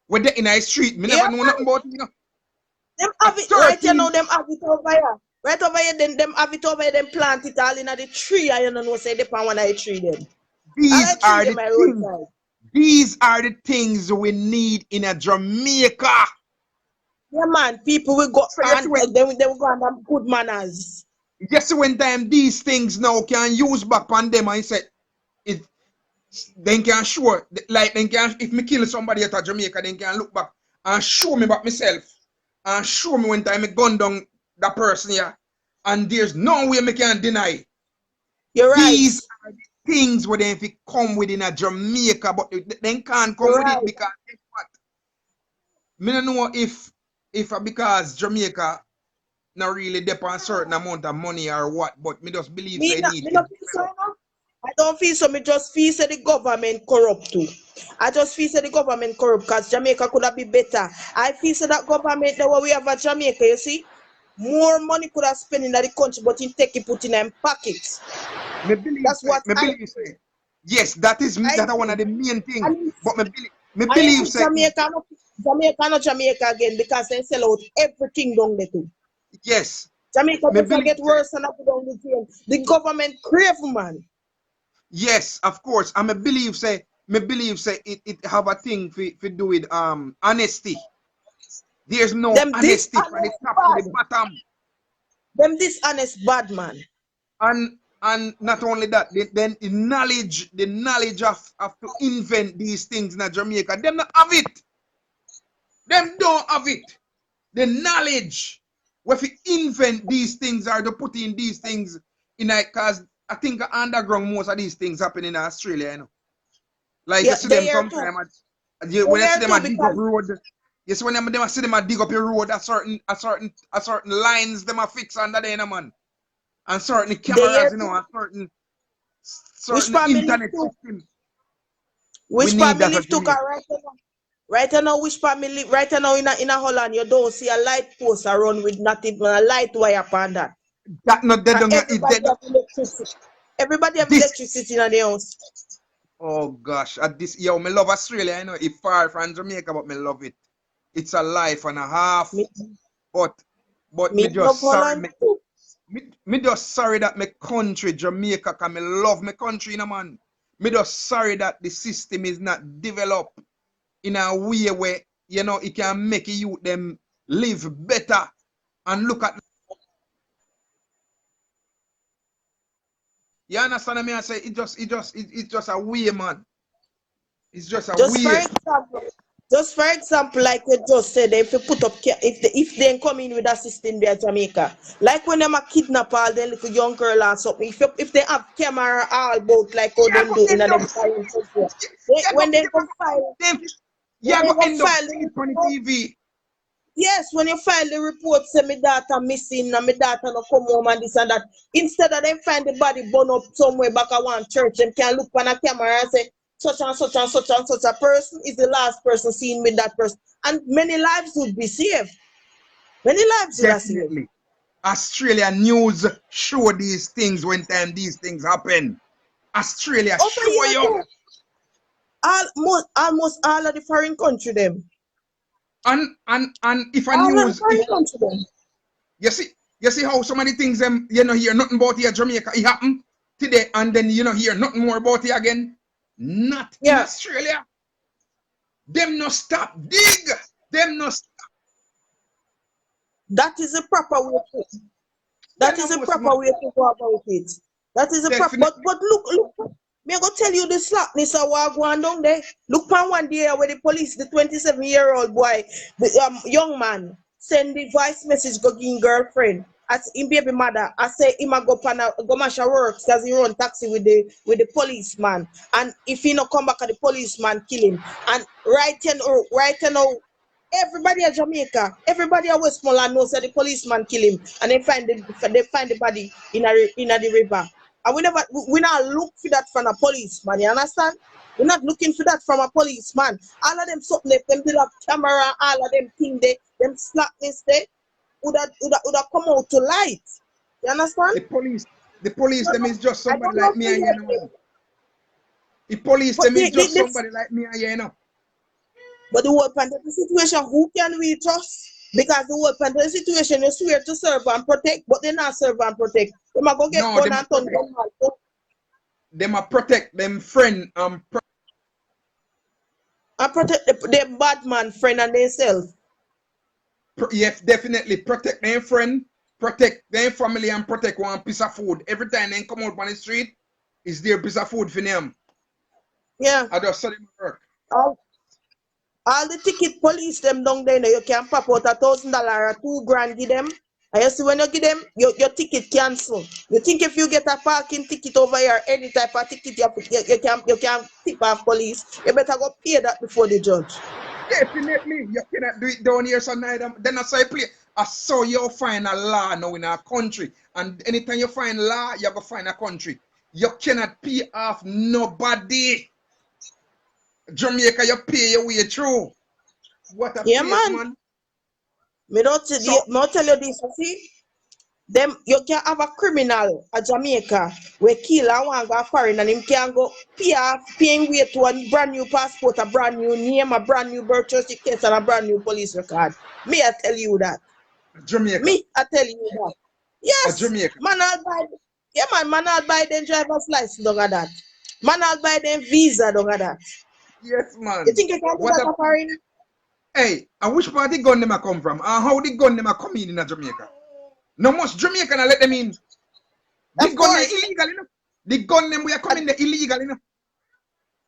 [SPEAKER 2] When they in the street, me
[SPEAKER 3] Yeah,
[SPEAKER 2] never know nothing about it, you know.
[SPEAKER 3] them
[SPEAKER 2] At
[SPEAKER 3] have it right you
[SPEAKER 2] 13,
[SPEAKER 3] know, them have it over here. Right over here, then them have it over here, them plant it all in the tree. I don't know say they pan one of the tree them. All
[SPEAKER 2] these
[SPEAKER 3] I tree
[SPEAKER 2] are
[SPEAKER 3] them
[SPEAKER 2] the
[SPEAKER 3] my
[SPEAKER 2] things.
[SPEAKER 3] roadside.
[SPEAKER 2] These are the things we need in a Jamaica.
[SPEAKER 3] Yeah man, people will go
[SPEAKER 2] So
[SPEAKER 3] and they will go and have good manners.
[SPEAKER 2] yes, when time these things now can use back on them and say it then can show like then can if me kill somebody at Jamaica, then can look back and show me back myself and show me when time I gun down that person here. And there's no way me can deny.
[SPEAKER 3] You're right.
[SPEAKER 2] These are the things where they if it come within a Jamaica, but they can't come
[SPEAKER 3] You're
[SPEAKER 2] with it
[SPEAKER 3] right.
[SPEAKER 2] because guess what? Me don't know if because Jamaica not really depend on certain amount of money or what, but me just believe
[SPEAKER 3] Me
[SPEAKER 2] they
[SPEAKER 3] not
[SPEAKER 2] need
[SPEAKER 3] me
[SPEAKER 2] to
[SPEAKER 3] not feel so,
[SPEAKER 2] develop.
[SPEAKER 3] you know? I don't feel so. Me just feel say the government corrupt too. I just feel say the government corrupt because Jamaica could have been better. I feel so that government the way we have at Jamaica, you see, more money could have spent in the country, but in take it put in them pockets. That's what
[SPEAKER 2] Me
[SPEAKER 3] I
[SPEAKER 2] believe
[SPEAKER 3] feel.
[SPEAKER 2] say, yes, that is
[SPEAKER 3] I
[SPEAKER 2] one of
[SPEAKER 3] feel.
[SPEAKER 2] the main thing.
[SPEAKER 3] And
[SPEAKER 2] But me
[SPEAKER 3] I
[SPEAKER 2] believe
[SPEAKER 3] think
[SPEAKER 2] say
[SPEAKER 3] Jamaica not Jamaica again because they sell out everything down there too.
[SPEAKER 2] yes,
[SPEAKER 3] Jamaica
[SPEAKER 2] me
[SPEAKER 3] just a
[SPEAKER 2] believe
[SPEAKER 3] get
[SPEAKER 2] say
[SPEAKER 3] worse and up down the drain. The government crave man.
[SPEAKER 2] yes, of course. And me believe say it have a thing for do with honesty. There's no
[SPEAKER 3] Them
[SPEAKER 2] honesty from the
[SPEAKER 3] dishonest
[SPEAKER 2] top to the
[SPEAKER 3] bad.
[SPEAKER 2] bottom.
[SPEAKER 3] Them dishonest bad man.
[SPEAKER 2] And not only that, then the knowledge of to invent these things in Jamaica, them not have it. Them don't have it. The knowledge where we invent these things or to put in these things in a cause I think underground most of these things happen in Australia, you know. Like you
[SPEAKER 3] Yeah,
[SPEAKER 2] see
[SPEAKER 3] they
[SPEAKER 2] them
[SPEAKER 3] here too.
[SPEAKER 2] sometimes
[SPEAKER 3] They
[SPEAKER 2] when you see
[SPEAKER 3] here
[SPEAKER 2] them
[SPEAKER 3] too
[SPEAKER 2] a dig up
[SPEAKER 3] because
[SPEAKER 2] road, you see when them see them a dig up your road, a certain lines them a fix under there, you know, man. And certain
[SPEAKER 3] they
[SPEAKER 2] cameras,
[SPEAKER 3] here
[SPEAKER 2] you know,
[SPEAKER 3] too.
[SPEAKER 2] and certain
[SPEAKER 3] Which
[SPEAKER 2] certain
[SPEAKER 3] part me live
[SPEAKER 2] internet
[SPEAKER 3] too?
[SPEAKER 2] system. We
[SPEAKER 3] Which part
[SPEAKER 2] need
[SPEAKER 3] me
[SPEAKER 2] that at
[SPEAKER 3] live too? Cause
[SPEAKER 2] Jamaica.
[SPEAKER 3] right now, which part me live? Right now in a Holland, you don't see a light post around with not even a light wire upon that.
[SPEAKER 2] That not they
[SPEAKER 3] Cause
[SPEAKER 2] don't
[SPEAKER 3] everybody have electricity. Everybody have
[SPEAKER 2] this
[SPEAKER 3] electricity in the house.
[SPEAKER 2] oh gosh, at this yo, me love Australia, you know, it's far from Jamaica, but me love it. It's a life and a half.
[SPEAKER 3] Me,
[SPEAKER 2] But
[SPEAKER 3] me
[SPEAKER 2] me
[SPEAKER 3] love
[SPEAKER 2] just sorry
[SPEAKER 3] Holland too.
[SPEAKER 2] me just sorry that my country, Jamaica, can me love my country, you know, man. Me just sorry that the system is not developed in a way where, you know, it can make you them live better and look at you understand me? I say it's just a way, man. It's just a
[SPEAKER 3] Just for
[SPEAKER 2] way.
[SPEAKER 3] example, Just for example, like we just said, if you put up, if they come in with a system there, Jamaica, like when them a kidnap all the little young girl or something, if they have camera all about like how
[SPEAKER 2] Yeah,
[SPEAKER 3] them
[SPEAKER 2] go
[SPEAKER 3] do in
[SPEAKER 2] end
[SPEAKER 3] a
[SPEAKER 2] up.
[SPEAKER 3] them foreign country,
[SPEAKER 2] Yeah, go
[SPEAKER 3] when they go file,
[SPEAKER 2] them.
[SPEAKER 3] when
[SPEAKER 2] Yeah,
[SPEAKER 3] they
[SPEAKER 2] go
[SPEAKER 3] go
[SPEAKER 2] end up
[SPEAKER 3] file
[SPEAKER 2] see
[SPEAKER 3] the
[SPEAKER 2] it on the
[SPEAKER 3] report,
[SPEAKER 2] TV.
[SPEAKER 3] yes, when you file the report, say my daughter missing and my daughter no come home and this and that, instead of them find the body burn up somewhere back at one church, them can look on a camera and say such and such and such and such a person is the last person seen with that person, and many lives would be saved. Many lives would have saved.
[SPEAKER 2] Definitely. Australia news show these things when time these things happen. Australia
[SPEAKER 3] Over
[SPEAKER 2] show
[SPEAKER 3] here
[SPEAKER 2] you.
[SPEAKER 3] too, almost all of the foreign country them,
[SPEAKER 2] And if a
[SPEAKER 3] all of the
[SPEAKER 2] news, if
[SPEAKER 3] foreign country them.
[SPEAKER 2] you see how so many things them hear nothing about here Jamaica it happen today and then hear nothing more about it again. Not in
[SPEAKER 3] Yeah,
[SPEAKER 2] Australia. Them no stop dig. Them no stop.
[SPEAKER 3] that is the proper way to.
[SPEAKER 2] They
[SPEAKER 3] That
[SPEAKER 2] no
[SPEAKER 3] is the
[SPEAKER 2] must
[SPEAKER 3] proper way to go about it. That is the proper.
[SPEAKER 2] definitely.
[SPEAKER 3] But look. Me go tell you the slackness of what going down there. Look pan one day where the police, the 27-year-old boy, the young man, send the voice message go give him girlfriend. As him baby mother, I say him a go pan a go mash a works because he run taxi with the policeman. And if he no come back, the policeman kill him. And right now, everybody at Jamaica, everybody at Westmoreland knows that the policeman kill him, and they find the body in the river. And we not look for that from a policeman. You understand? We're not looking for that from a policeman. All of them something left them did have camera, all of them thing they them slackness they would have come out to light. You understand?
[SPEAKER 2] The police them is just
[SPEAKER 3] I
[SPEAKER 2] somebody
[SPEAKER 3] don't know
[SPEAKER 2] like
[SPEAKER 3] if
[SPEAKER 2] me and you,
[SPEAKER 3] you
[SPEAKER 2] man. The police
[SPEAKER 3] but
[SPEAKER 2] them is just
[SPEAKER 3] this
[SPEAKER 2] somebody like me and you,
[SPEAKER 3] but the whole pandemic situation, who can we trust? Because the whole pandemic situation, you swear to serve and protect, but they not serve and protect. They might go get
[SPEAKER 2] No,
[SPEAKER 3] gun and turn gun man.
[SPEAKER 2] them a protect them friend
[SPEAKER 3] And protect them bad man friend and themselves.
[SPEAKER 2] yes, definitely protect their friend, protect their family, and protect one piece of food. Every time they come out on the street, is there a piece of food for them.
[SPEAKER 3] Yeah.
[SPEAKER 2] I just saw them work.
[SPEAKER 3] All, all the ticket police them down there, you can pop out $1,000 or $2,000 give them. And you see when you give them, your ticket cancel. You think if you get a parking ticket over here, any type of ticket you can tip off police, you better go pay that before the judge.
[SPEAKER 2] Definitely, you cannot do it down here, so neither. Then I say play. I saw you find a law now in our country, and anytime you find law, you go find a country. You cannot pay off nobody. Jamaica, you pay your way through. What a
[SPEAKER 3] Yeah,
[SPEAKER 2] place,
[SPEAKER 3] man.
[SPEAKER 2] man.
[SPEAKER 3] Me don't
[SPEAKER 2] So
[SPEAKER 3] tell you this, you see? Them you can have a criminal at Jamaica where kill and one go foreign and him can go paying way to a brand new passport, a brand new name, a brand new birth certificate, and a brand new police record. Me, I tell you that.
[SPEAKER 2] Jamaica,
[SPEAKER 3] Me, I tell you that.
[SPEAKER 2] a
[SPEAKER 3] Yes,
[SPEAKER 2] Jamaica.
[SPEAKER 3] man, I'll buy. Yeah, man, I'll buy them driver's license, don't that. Man, I'll buy them visa, don't that.
[SPEAKER 2] Yes,
[SPEAKER 3] You
[SPEAKER 2] man.
[SPEAKER 3] think you can do
[SPEAKER 2] What
[SPEAKER 3] that
[SPEAKER 2] a
[SPEAKER 3] a foreign?
[SPEAKER 2] hey, and which part the gun them a come from? And how the gun them a come in Jamaica? No much Jamaican let them in. The
[SPEAKER 3] Of
[SPEAKER 2] gun they
[SPEAKER 3] course.
[SPEAKER 2] illegal, you know. The gun them we are coming there illegal, you know.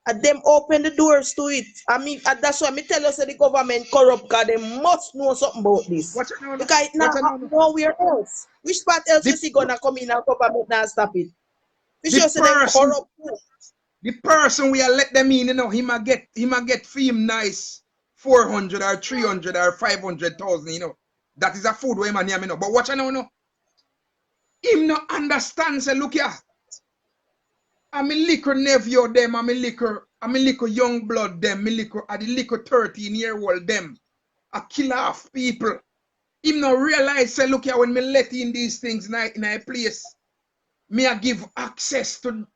[SPEAKER 3] And them open the doors to it. I mean, and that's why me tell you say the government corrupt because they must know something about this.
[SPEAKER 2] Watch it now.
[SPEAKER 3] Because it now
[SPEAKER 2] Watch it now.
[SPEAKER 3] happen nowhere else. Which part else you
[SPEAKER 2] The,
[SPEAKER 3] see gonna come in and government now stop it? We
[SPEAKER 2] the
[SPEAKER 3] sure say them
[SPEAKER 2] person,
[SPEAKER 3] corrupt too.
[SPEAKER 2] the person we are let them in, you know, he might get fame nice 400 or 300 or 500,000, you know. That is a food where man, you know. But watch it now, no. Him no understand, say, look here. I'm a little nephew them, I'm a little young blood them, a little 13-year-old them. I kill off people. Him no realize, say, look here, when me let in these things in a place, me I give access to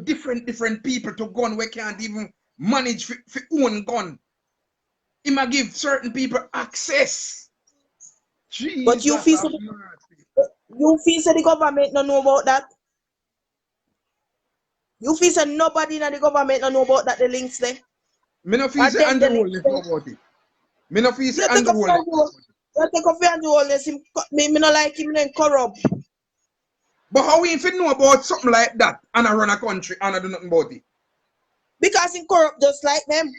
[SPEAKER 2] different people to gun we can't even manage for own gun. Him I give certain people access.
[SPEAKER 3] But
[SPEAKER 2] Jesus have mercy.
[SPEAKER 3] you feel say the government don't know about that? You feel say nobody in the government don't know about that the links there?
[SPEAKER 2] Me no feel
[SPEAKER 3] And
[SPEAKER 2] say
[SPEAKER 3] then the
[SPEAKER 2] Andrew
[SPEAKER 3] links
[SPEAKER 2] Holness
[SPEAKER 3] there.
[SPEAKER 2] know about it. Me no feel say
[SPEAKER 3] You take
[SPEAKER 2] Andrew
[SPEAKER 3] off
[SPEAKER 2] Holness.
[SPEAKER 3] you take off your Holness, me no like him then corrupt.
[SPEAKER 2] But how we if you know about something like that and I run a country and I do nothing about it?
[SPEAKER 3] Because he corrupt just like them.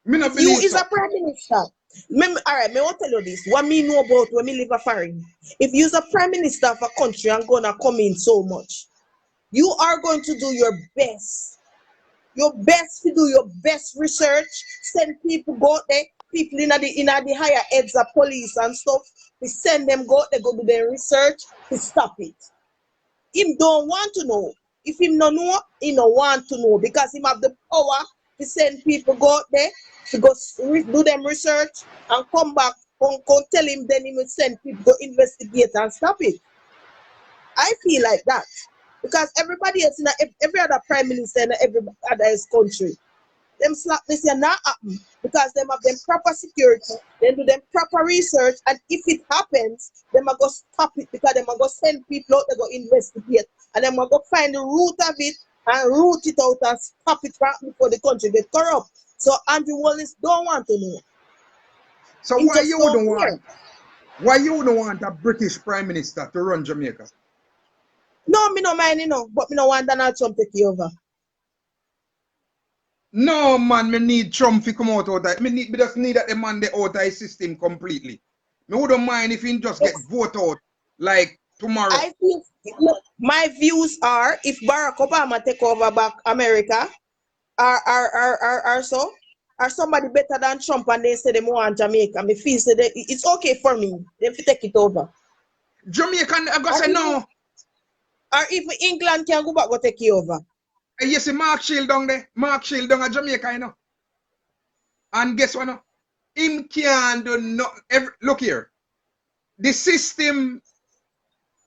[SPEAKER 2] Me not
[SPEAKER 3] If you
[SPEAKER 2] believe
[SPEAKER 3] is
[SPEAKER 2] so.
[SPEAKER 3] a prime minister, all right, me want tell you this. What me know about when me live a foreign. If you is a prime minister of a country and gonna come in so much, you are going to do your best. Your best to do your best research. Send people go out there, people in the higher heads of police and stuff. We send them go out there, go do their research to stop it. Him don't want to know. If him no know, he no want to know because him have the power to send people go out there to go do them research and come back, come tell him, then he will send people go investigate and stop it. I feel like that because everybody else in every other prime minister in every other country, them slap this here not happen because them have them proper security, then do them proper research, and if it happens, them are go stop it because them are go send people out to go investigate, and them are go find the root of it and root it out and stop it right before the country get corrupt. So Andrew Wallace don't want to know.
[SPEAKER 2] So
[SPEAKER 3] He
[SPEAKER 2] why
[SPEAKER 3] just
[SPEAKER 2] you
[SPEAKER 3] don't
[SPEAKER 2] wouldn't
[SPEAKER 3] care.
[SPEAKER 2] want? Why you wouldn't want a British prime minister to run Jamaica?
[SPEAKER 3] No, me no mind, but me no want Donald Trump to take over.
[SPEAKER 2] No man, me need Trump to come out of that. Me just need that the man the out of his system completely. Me wouldn't mind if he just get voted out like tomorrow.
[SPEAKER 3] I feel, look, my views are if Barack Obama take over back America, are somebody better than Trump and they say they want Jamaica. Me feel say it's okay for me. They fi take it over.
[SPEAKER 2] Jamaican, I go say no.
[SPEAKER 3] Or if England can go back, go take it over.
[SPEAKER 2] You see Mark Shield down there. Mark Shield down at Jamaica, you know. And guess what? No? Him can't do no. Look here. The system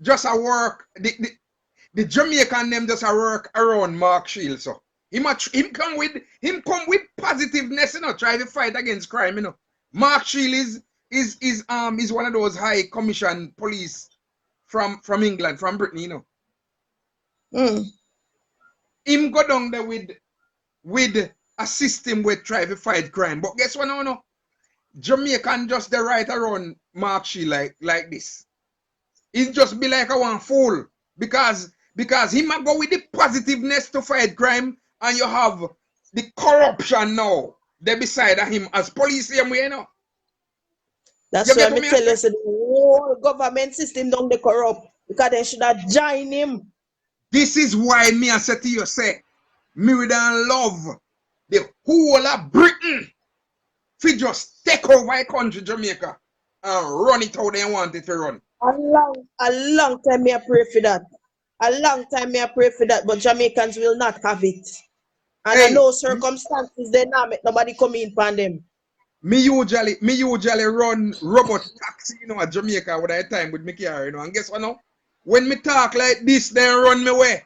[SPEAKER 2] just a work. The Jamaican them just a work around Mark Shield. So him come with positiveness, you know, try to fight against crime, you know. Mark Shield is one of those high commission police from England, from Britain, you know. Him go down there with a system where try to fight crime. But guess what? No. Jamaican just the right around Mark Shield like this. He just be like a one fool because he might go with the positiveness to fight crime, and you have the corruption now. They beside of him as police same way, you know.
[SPEAKER 3] That's why I tell you, so the whole government system don't they corrupt because they should have joined him.
[SPEAKER 2] This is why me I say to you, say, me would love the whole of Britain to just take over a country, Jamaica, and run it how they want it to run.
[SPEAKER 3] A long time me I pray for that. A long time me I pray for that, but Jamaicans will not have it. And I know circumstances they not make nobody come in upon them.
[SPEAKER 2] Me usually run robot taxi, you know, at Jamaica with that time with me car, you know. And guess what now? When me talk like this, they run me away.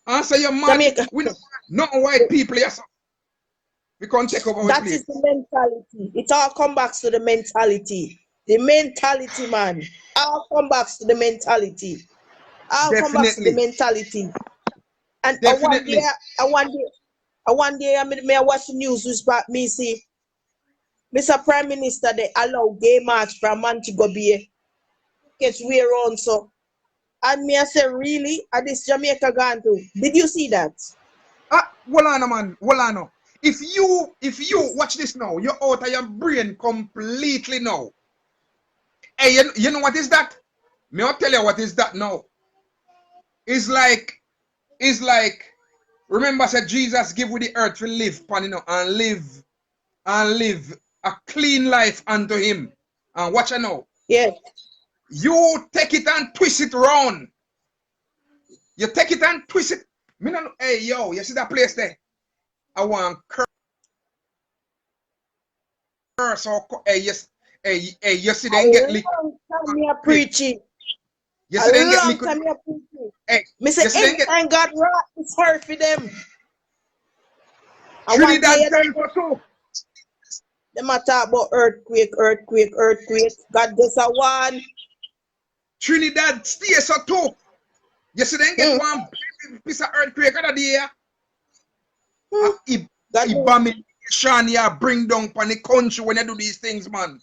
[SPEAKER 2] Answer your man. We not white people, yes. We can't take over.
[SPEAKER 3] That is the mentality. It all comes back to the mentality. The mentality, man. All come back to the mentality. All come back to the mentality. And one day I watch the news which back me see Mr. Prime Minister they allow gay march from Montego Bay. Gets way around so. And me I say, really? Are this Jamaica gone to? Did you see that?
[SPEAKER 2] Hold on, man. Hold on. If you watch this now, you're out of your brain completely now. Hey, you know what is that? Me I'll tell you what is that now. It's like remember said Jesus give with the earth to live upon, you know, and live a clean life unto him. And watch it now.
[SPEAKER 3] Yeah.
[SPEAKER 2] You take it and twist it around. You take it and twist it. Me no, hey yo, you see that place there? I want curse or hey yes, hey you see them get liquid.
[SPEAKER 3] Me a preaching.
[SPEAKER 2] You see them get liquid.
[SPEAKER 3] Hey, me say anytime God wrath is hard for them.
[SPEAKER 2] Trinidad time for so.
[SPEAKER 3] Them a talk about earthquake. God does a one.
[SPEAKER 2] Trinidad stay so too. You see them get one piece of earthquake other day. Shania bring down on the country when you do these things, man.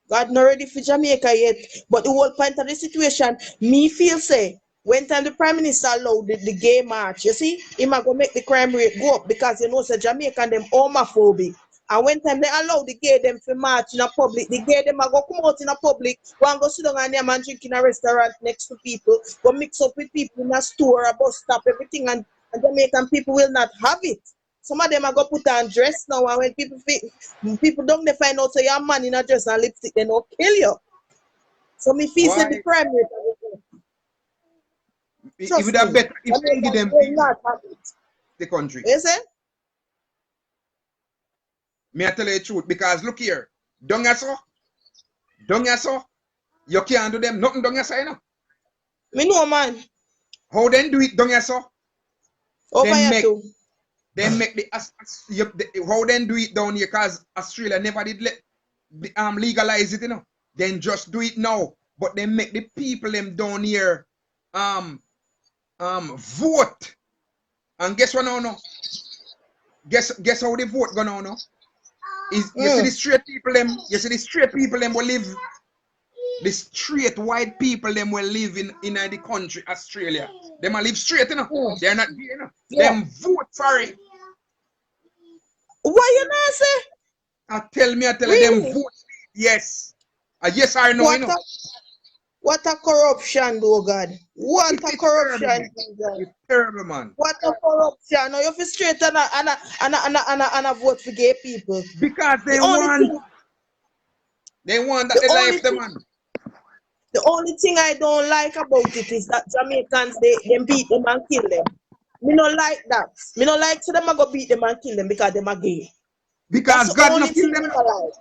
[SPEAKER 3] God not ready for Jamaica yet. But the whole point of the situation, me feel say, when time the Prime Minister allowed the gay march, you see, he might go make the crime rate go up because you know say Jamaican them homophobic. And when time they allow the gay them to march in a public, the gay them a go come out in a public, go and go sit down and them and drink in a restaurant next to people, go mix up with people in a store, a bus stop, everything, and Jamaican people will not have it. Some of them are go put on dress now, and when people don't they find out say you're a man in a dress and lipstick, they don't kill you. So me feel say the
[SPEAKER 2] Why?
[SPEAKER 3] crime rate a go up.
[SPEAKER 2] It
[SPEAKER 3] Trust
[SPEAKER 2] would have
[SPEAKER 3] me,
[SPEAKER 2] better if they give
[SPEAKER 3] Jamaican
[SPEAKER 2] them
[SPEAKER 3] will
[SPEAKER 2] peace
[SPEAKER 3] not have it.
[SPEAKER 2] the country.
[SPEAKER 3] You see?
[SPEAKER 2] Me I tell you the truth because look here, don't you so, you can't do them nothing. Don't you say no?
[SPEAKER 3] Me know, man.
[SPEAKER 2] How then do it? Don't you so?
[SPEAKER 3] Over
[SPEAKER 2] Then
[SPEAKER 3] here
[SPEAKER 2] make
[SPEAKER 3] too.
[SPEAKER 2] how then do it down here? Cause Australia never did let legalize it, you know. Then just do it now, but then make the people them down here vote. And guess what now? No? Guess how the vote go now? No? Is you see the straight people them? You see the straight people them will live. The straight white people them will live in the country Australia. Them will live straight, you know. They're not gay, you know.
[SPEAKER 3] Yeah.
[SPEAKER 2] Them vote for it.
[SPEAKER 3] Why you not say?
[SPEAKER 2] I tell you
[SPEAKER 3] Really?
[SPEAKER 2] them vote. Yes. Yes or no, you know.
[SPEAKER 3] What a corruption, though, God. What
[SPEAKER 2] It's
[SPEAKER 3] a corruption,
[SPEAKER 2] terrible.
[SPEAKER 3] Jesus.
[SPEAKER 2] It's terrible, man.
[SPEAKER 3] What a corruption. Now you feel straight and a vote for gay people.
[SPEAKER 2] Because they
[SPEAKER 3] The only
[SPEAKER 2] want that
[SPEAKER 3] The
[SPEAKER 2] they
[SPEAKER 3] only
[SPEAKER 2] life the
[SPEAKER 3] thing-
[SPEAKER 2] man.
[SPEAKER 3] The only thing I don't like about it is that Jamaicans, they beat them and kill them. Me not like that. Me not like to them I go beat them and kill them because them are gay.
[SPEAKER 2] Because
[SPEAKER 3] That's the
[SPEAKER 2] God
[SPEAKER 3] only
[SPEAKER 2] not kill
[SPEAKER 3] thing
[SPEAKER 2] them.
[SPEAKER 3] me not like.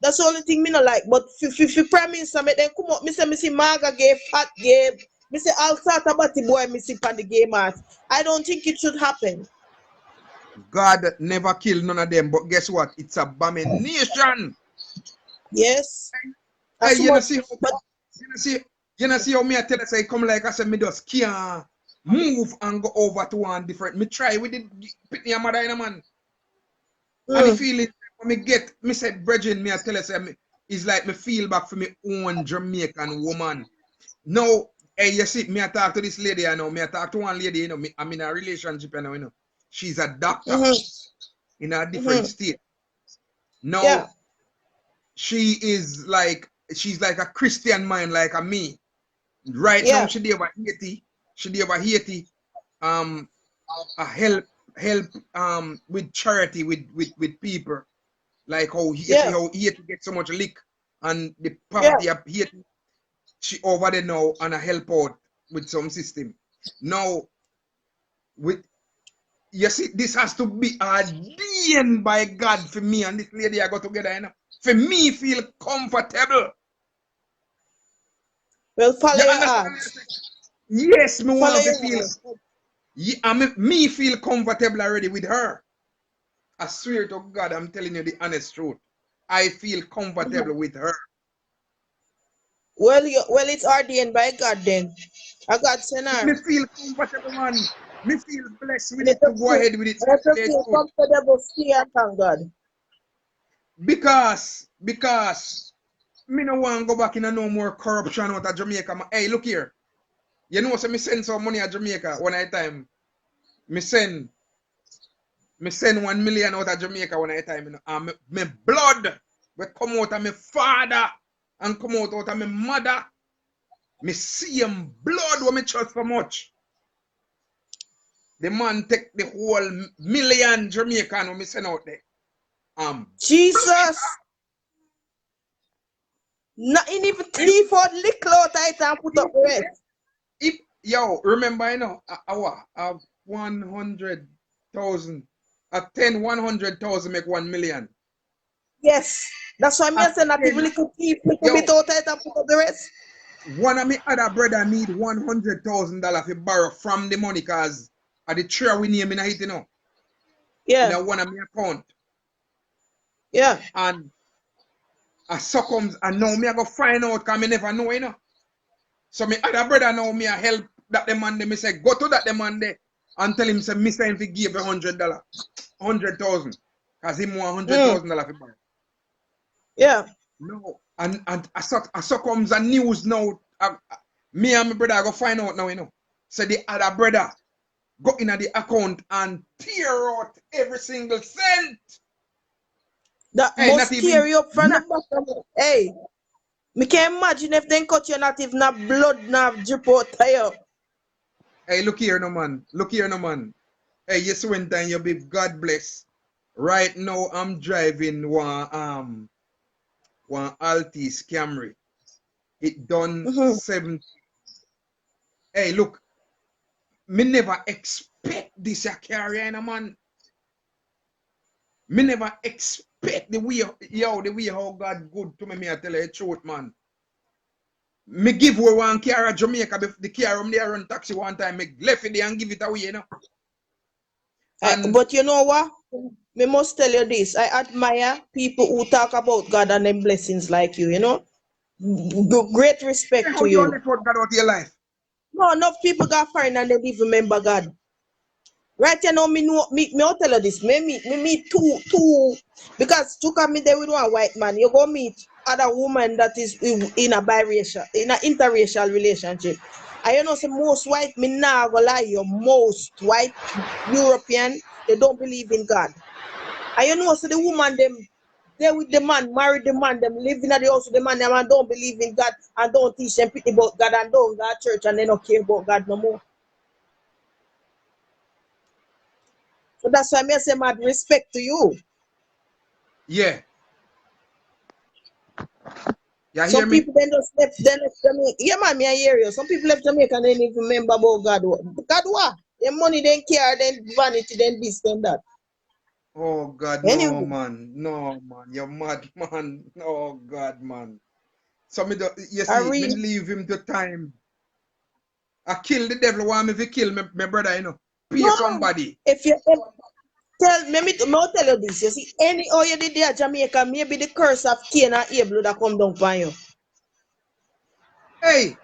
[SPEAKER 3] That's the only thing me not like. But if Prime Minister make them come up, me see Marga gay, fat gay, me say all sort about the boy me see on the gay mat. I don't think it should happen.
[SPEAKER 2] God never killed none of them. But guess what? It's abomination.
[SPEAKER 3] Yes.
[SPEAKER 2] Hey,
[SPEAKER 3] That's
[SPEAKER 2] you know
[SPEAKER 3] what-
[SPEAKER 2] see,
[SPEAKER 3] but
[SPEAKER 2] you know see how me I tell you say come like I said me just can't move and go over to one different. Me try with the pick me a mother in a man. And the feeling when me get me say brethren, me I tell you say me it's like me feel back for me own Jamaican woman. Now, hey, you see, me I talk to this lady, you know, me I talk to one lady, you know, I'm in a relationship, you know. She's a doctor in a different state. Now,
[SPEAKER 3] Yeah.
[SPEAKER 2] she's like a Christian mind like a me. Right
[SPEAKER 3] Yeah.
[SPEAKER 2] now, she did over Haiti. She did over Haiti. A help with charity with people. Like how Haiti get so much lick and the poverty of Haiti. She over there now and I help out with some system. Now, with you see, this has to be ordained by God for me and this lady I got together, you know. For me feel comfortable.
[SPEAKER 3] Well, follow
[SPEAKER 2] You
[SPEAKER 3] your
[SPEAKER 2] understand?
[SPEAKER 3] heart.
[SPEAKER 2] Yes, me
[SPEAKER 3] Follow
[SPEAKER 2] want to
[SPEAKER 3] your
[SPEAKER 2] feel.
[SPEAKER 3] heart.
[SPEAKER 2] Me feel comfortable already with her. I swear to God, I'm telling you the honest truth. I feel comfortable with her.
[SPEAKER 3] Well, it's ordained by God then. I God send her.
[SPEAKER 2] Me feel comfortable, man. Me feel blessed with
[SPEAKER 3] Let
[SPEAKER 2] it to
[SPEAKER 3] us
[SPEAKER 2] go ahead with it.
[SPEAKER 3] Let us feel comfortable, stay and thank God.
[SPEAKER 2] Because me no want to go back in no more corruption out of Jamaica. Hey, look here. You know, so me send some money at Jamaica one at a time. Me send 1 million out of Jamaica one at a time. You know, and me blood will come out of my father and come out of my mother. Me see him blood when me trust for much. The man take the whole million Jamaican when me send out there.
[SPEAKER 3] Jesus. Nothing even thief out little out it and put up the rest.
[SPEAKER 2] If remember, you know, 100,000, 100,000 make 1 million.
[SPEAKER 3] Yes. That's why me saying that even little thief little bit out it and put up the rest.
[SPEAKER 2] One of my other brother need $100,000 to borrow from the money because of the tree we name in it, you know.
[SPEAKER 3] Yeah.
[SPEAKER 2] In one of my account.
[SPEAKER 3] Yeah.
[SPEAKER 2] And I succumbs and now me I go find out because I never know, you know. So my other brother now me I help that the man there. Me say go to that the man there and tell him say me say if he give $100, 100,000. Because he want $100,000 to borrow.
[SPEAKER 3] Yeah.
[SPEAKER 2] No, and I succumbs and news now. Me and my brother go find out now, you know. So the other brother go in the account and tear out every single cent.
[SPEAKER 3] That
[SPEAKER 2] Hey,
[SPEAKER 3] must
[SPEAKER 2] not
[SPEAKER 3] tear
[SPEAKER 2] even
[SPEAKER 3] you up from the
[SPEAKER 2] not,
[SPEAKER 3] bottom. Hey, me can imagine if they cut you not even na blood na drip out of you.
[SPEAKER 2] hey, look here no man. Look here no man. Hey, yes, when time you be God bless. Right now I'm driving one Altis Camry. It done
[SPEAKER 3] Mhm.
[SPEAKER 2] 7. Hey, look, me never expect this a carrier, man. Me never expect the way how God good to me I tell you the truth, man. Me give away one car at Jamaica, the car there run taxi one time, me left it there and give it away, you know. And
[SPEAKER 3] But you know what? Me must tell you this. I admire people who talk about God and them blessings like you, you know? Great respect
[SPEAKER 2] how
[SPEAKER 3] to
[SPEAKER 2] you
[SPEAKER 3] you.
[SPEAKER 2] left out God out of your life?
[SPEAKER 3] No, enough people got foreign and they didn't remember God. Right you know, me I'll tell you this. Me meet two because to come in there with one white man, you go meet other woman that is in a biracial, in an interracial relationship. And you know, say most white me nah go lie you, most white European, they don't believe in God. And you know, so the woman them they with the man, marry the man, them live in the house with the man, them and don't believe in God and don't teach them pity about God and don't go to church and they don't care about God no more. So that's why me say mad respect to you.
[SPEAKER 2] Yeah. You hear
[SPEAKER 3] Some
[SPEAKER 2] me?
[SPEAKER 3] people then just left Jamaica. Yeah, man, me I hear you. Some people left Jamaica and they didn't even remember about God. God what? Their money, then care, then vanity, then this, then that.
[SPEAKER 2] Oh God, no
[SPEAKER 3] Anyway,
[SPEAKER 2] man. No man. You're mad, man. Oh God, man. So me do, you
[SPEAKER 3] I
[SPEAKER 2] see, me
[SPEAKER 3] read.
[SPEAKER 2] leave him to time. I kill the devil want me to kill my brother, you know. Pay
[SPEAKER 3] No,
[SPEAKER 2] somebody.
[SPEAKER 3] if tell me I'll tell you this. You see, any all you did there, Jamaica, maybe the curse of Cain and Abel that come down upon you.
[SPEAKER 2] Hey,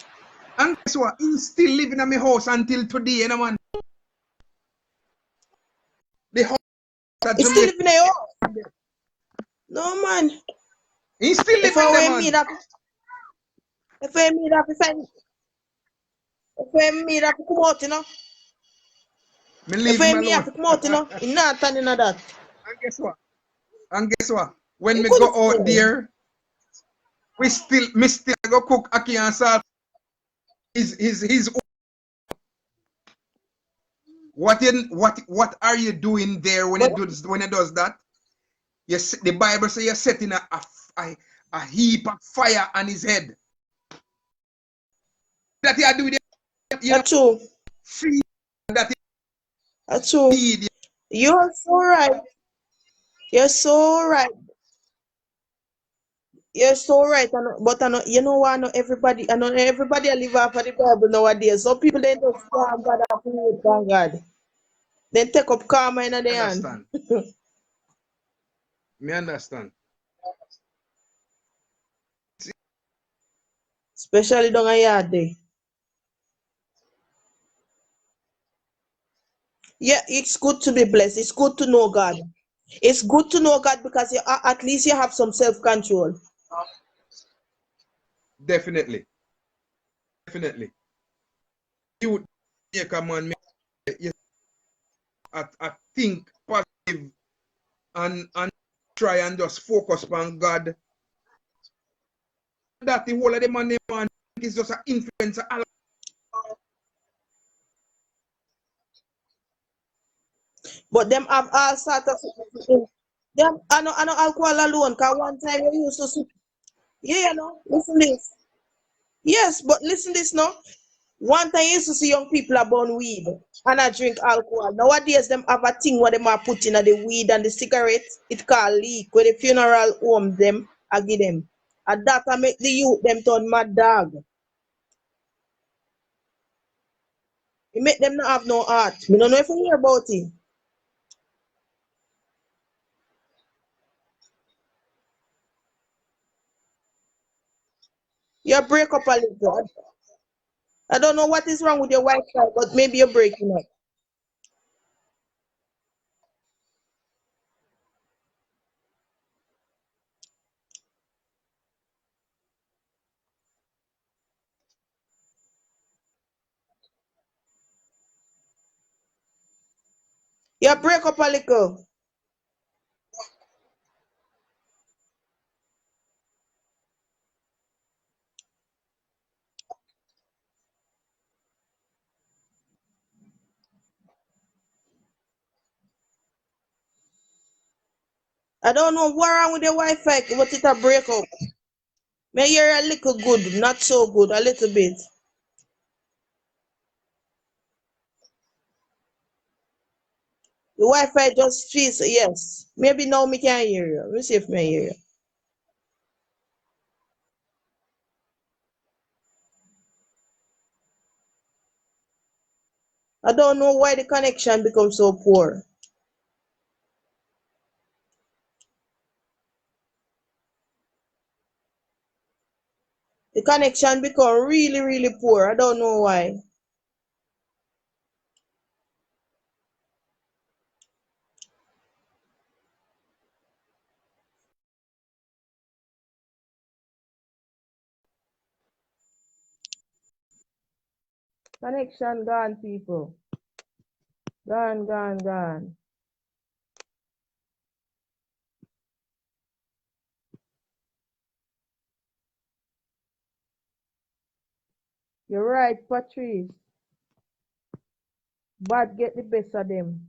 [SPEAKER 2] and guess what? He's still living at my house until today, you know, man. The house at
[SPEAKER 3] It's still
[SPEAKER 2] Jamaica.
[SPEAKER 3] living there. No, man.
[SPEAKER 2] He's still
[SPEAKER 3] If
[SPEAKER 2] living
[SPEAKER 3] I
[SPEAKER 2] there,
[SPEAKER 3] were me
[SPEAKER 2] man.
[SPEAKER 3] that, if I me that, if I me that come out, you know.
[SPEAKER 2] Me
[SPEAKER 3] If
[SPEAKER 2] leave
[SPEAKER 3] I
[SPEAKER 2] him
[SPEAKER 3] me have
[SPEAKER 2] alone.
[SPEAKER 3] to come out, you know, he not turning that.
[SPEAKER 2] And guess what? And guess what? When
[SPEAKER 3] He
[SPEAKER 2] me
[SPEAKER 3] couldn't
[SPEAKER 2] go out
[SPEAKER 3] stay.
[SPEAKER 2] there, me still go cook ackee and salt. His what are you doing there when
[SPEAKER 3] But
[SPEAKER 2] it does that? The Bible says you're setting a heap of fire on his head. That you do with you know
[SPEAKER 3] that's true.
[SPEAKER 2] feed that
[SPEAKER 3] That's true.
[SPEAKER 2] feed.
[SPEAKER 3] You're so right. You're so right. You're so right. But you know what? I know everybody live off of the Bible nowadays. Some people they just can't God and create thank God. Then take up karma in their hand.
[SPEAKER 2] Understand? Me understand.
[SPEAKER 3] Especially down a yard day. Yeah, it's good to be blessed. It's good to know God. It's good to know God because at least you have some self-control.
[SPEAKER 2] Definitely, definitely. You come on, you, I think positive and try and just focus on God. That the whole of the man is just an influence.
[SPEAKER 3] But them have all sort of them I know alcohol alone. Cause one time you used to see, yeah, you know, listen this. Yes, but listen this now. One time you used to see young people are born weed and I drink alcohol. Nowadays them have a thing where them are putting the weed and the cigarettes. It called leak where the funeral home them I give them. And that I make the youth them turn mad dog. It make them not have no heart. Me don't know if you hear about it. You break up a little. I don't know what is wrong with your Wi-Fi, but maybe you're breaking up. You break up a little. I don't know what wrong with the Wi-Fi, but it a break up. May hear a little good, not so good, a little bit. The Wi-Fi just feels, yes. Maybe now me can hear you. Let me see if me hear you. I don't know why the connection becomes so poor. The connection become really, really poor. I don't know why. Connection gone, people. Gone, gone, gone. You're right, Patrice. Bad get the best of them.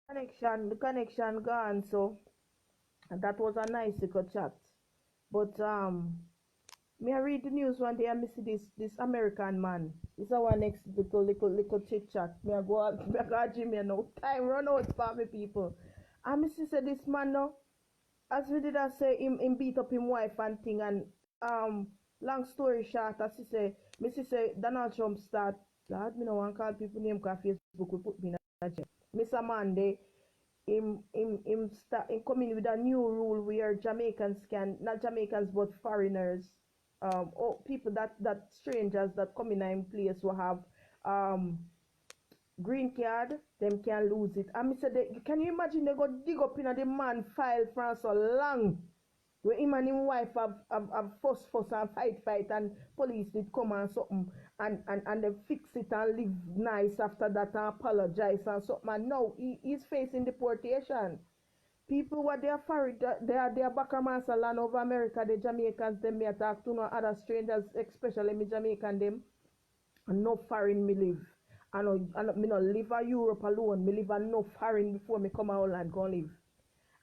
[SPEAKER 3] The connection gone, so that was a nice little chat. But me I read the news one day and me see this American man. This our next little chit chat. Me I go out me I go at gym here now. Time run out for me people. And me see say this man now, as we did I say him beat up him wife and thing and long story short as he say me see say Donald Trump start Lord me no want call people name cause Facebook will put me in a jail. Mr. Monday him start him coming with a new rule where Jamaicans can not Jamaicans but foreigners or people that strangers that come in and place will have um green card them can lose it. And me say can you imagine they go dig up in a the man file for so long where him and him wife have fuss and fight and police did come and something and they fix it and live nice after that and apologize and something and now he's facing deportation. People what they are foreign they are back a land over America, the Jamaicans them me attack to no other strangers, especially me Jamaican them and no foreign me live. And me no live a Europe alone, me live a no foreign before me come out and go live.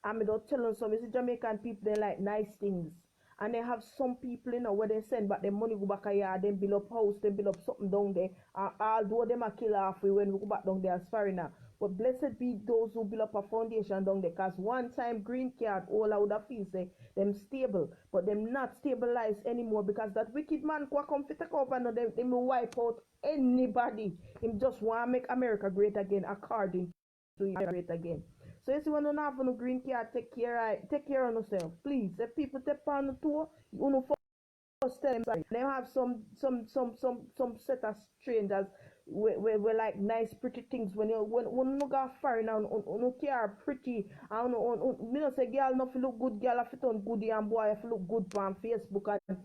[SPEAKER 3] And me don't tell them some, you see Jamaican people, they like nice things. And they have some people, where they send back their money go back a yard, then build up house, then build up something down there. And although them a kill halfway when we go back down there as foreigner. But blessed be those who build up a foundation down there. Cause one time green card, all I would have feel say, them stable. But them not stabilized anymore because that wicked man who come to take over and them will wipe out anybody. Him just want to make America great again according to him great again. So you see when you have no green card, take care of yourself. Please. If people take on the tour, you know first tell them sorry. They have some set of strangers we like nice pretty things when you go foreign and you care pretty and me no say girl no look good girl if it on goodie and boy if look good on Facebook and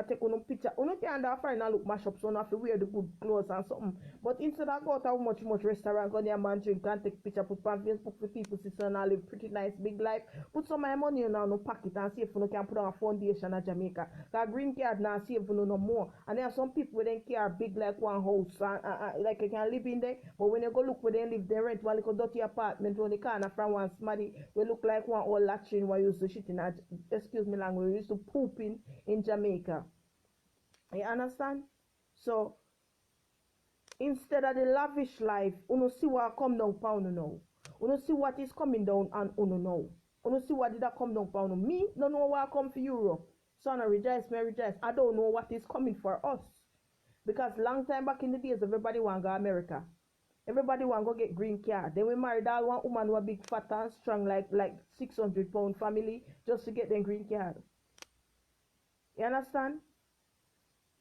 [SPEAKER 3] take on picture. You can't do foreign and look mash up so you have to wear the good clothes and something. But instead of go to how much restaurant go there man drink and take picture put on Facebook for people see and I live pretty nice big life. Put some of my money in no pocket and see if you can put on a foundation in Jamaica. That green card now save you no more. And there are some people who don't care big like one house and like you can live in there. But when you go look where they live, they rent one little dirty apartment on the corner from one somebody we look like one old latrine where used to shit in excuse me language, we used to poop in Jamaica. You understand? So instead of the lavish life, you see what come down pound now. You see what is coming down and you know. You see what did that come down pound. Me don't know what come for Europe. So I rejoice, me rejoice. I don't know what is coming for us. Because long time back in the days, everybody want to go America. Everybody want to go get green card. Then we married all one woman who was big fat and strong like 600-pound family just to get them green card. You understand?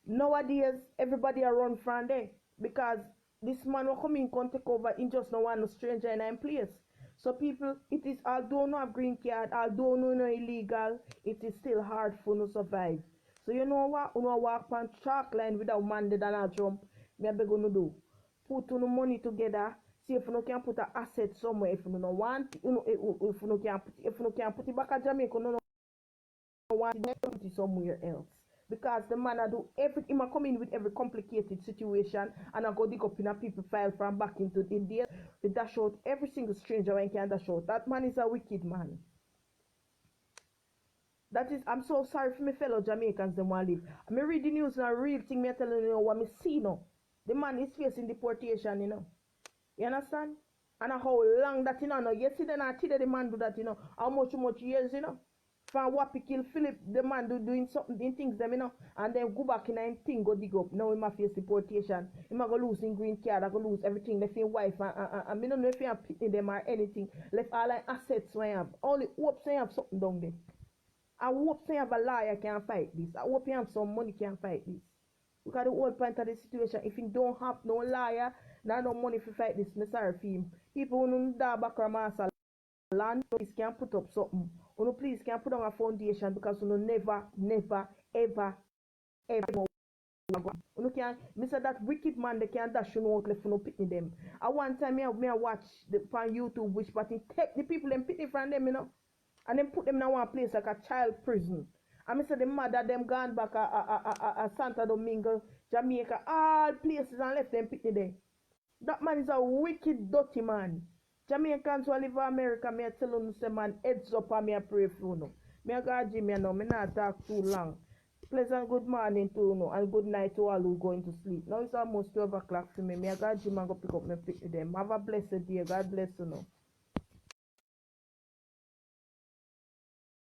[SPEAKER 3] Nowadays, everybody are run from there because this man will come in can take over in just no one no stranger in a place. So people, it is although no have green card, although no illegal, it is still hard for no survive. So you know what? You know walk on chalk line without man the Donald Trump. Me be gonna do. Put no money together,
[SPEAKER 1] See if you can put an asset somewhere, if you don't want, if you can put it back at Jamaica, you don't want to put it somewhere else. Because the man I do everything, I come in with every complicated situation, and I go dig up in a people file from back into India, to dash out every single stranger when can dash out. That man is a wicked man. That is, I'm so sorry for my fellow Jamaicans them want live. I read the news and a real thing me telling you what me see now. The man is facing deportation, you know. You understand? And how long that, you know, yesterday and today the man do that, you know. How much years, you know. From what kill Philip, the man doing something, in things them, you know. And then go back in and thing go dig up. Now he might face deportation. He might go lose in green card, I go lose everything, left in wife, and I don't know if he have pitney them or anything. Left all the assets I have. Only hopes I have something down there. I hope you have a lawyer can fight this. I hope you have some money can fight this. Because the whole point of the situation, if you don't have no lawyer, no money to fight this, I'm sorry for him. People who don't die back from master land, please can put up something. You please can put on a foundation because you never, ever you can, Mr. That wicked man, they can't dash you out left for no picking them. At one time, me watch the on YouTube which but take the people and picking from them, you know. And then put them in one place like a child prison. And I said the mother them gone back a Santo Domingo, Jamaica, all places and left them picking there. That man is a wicked, dirty man. Jamaicans who live in America, me tell you, say man, heads up and me pray for you. Me God Jimmy, no, me not talk too long. Pleasant good morning to you and good night to all who going to sleep. Now it's almost 12 o'clock for me. Me God Jimmy go pick up me pick them. Have a blessed day. God bless you.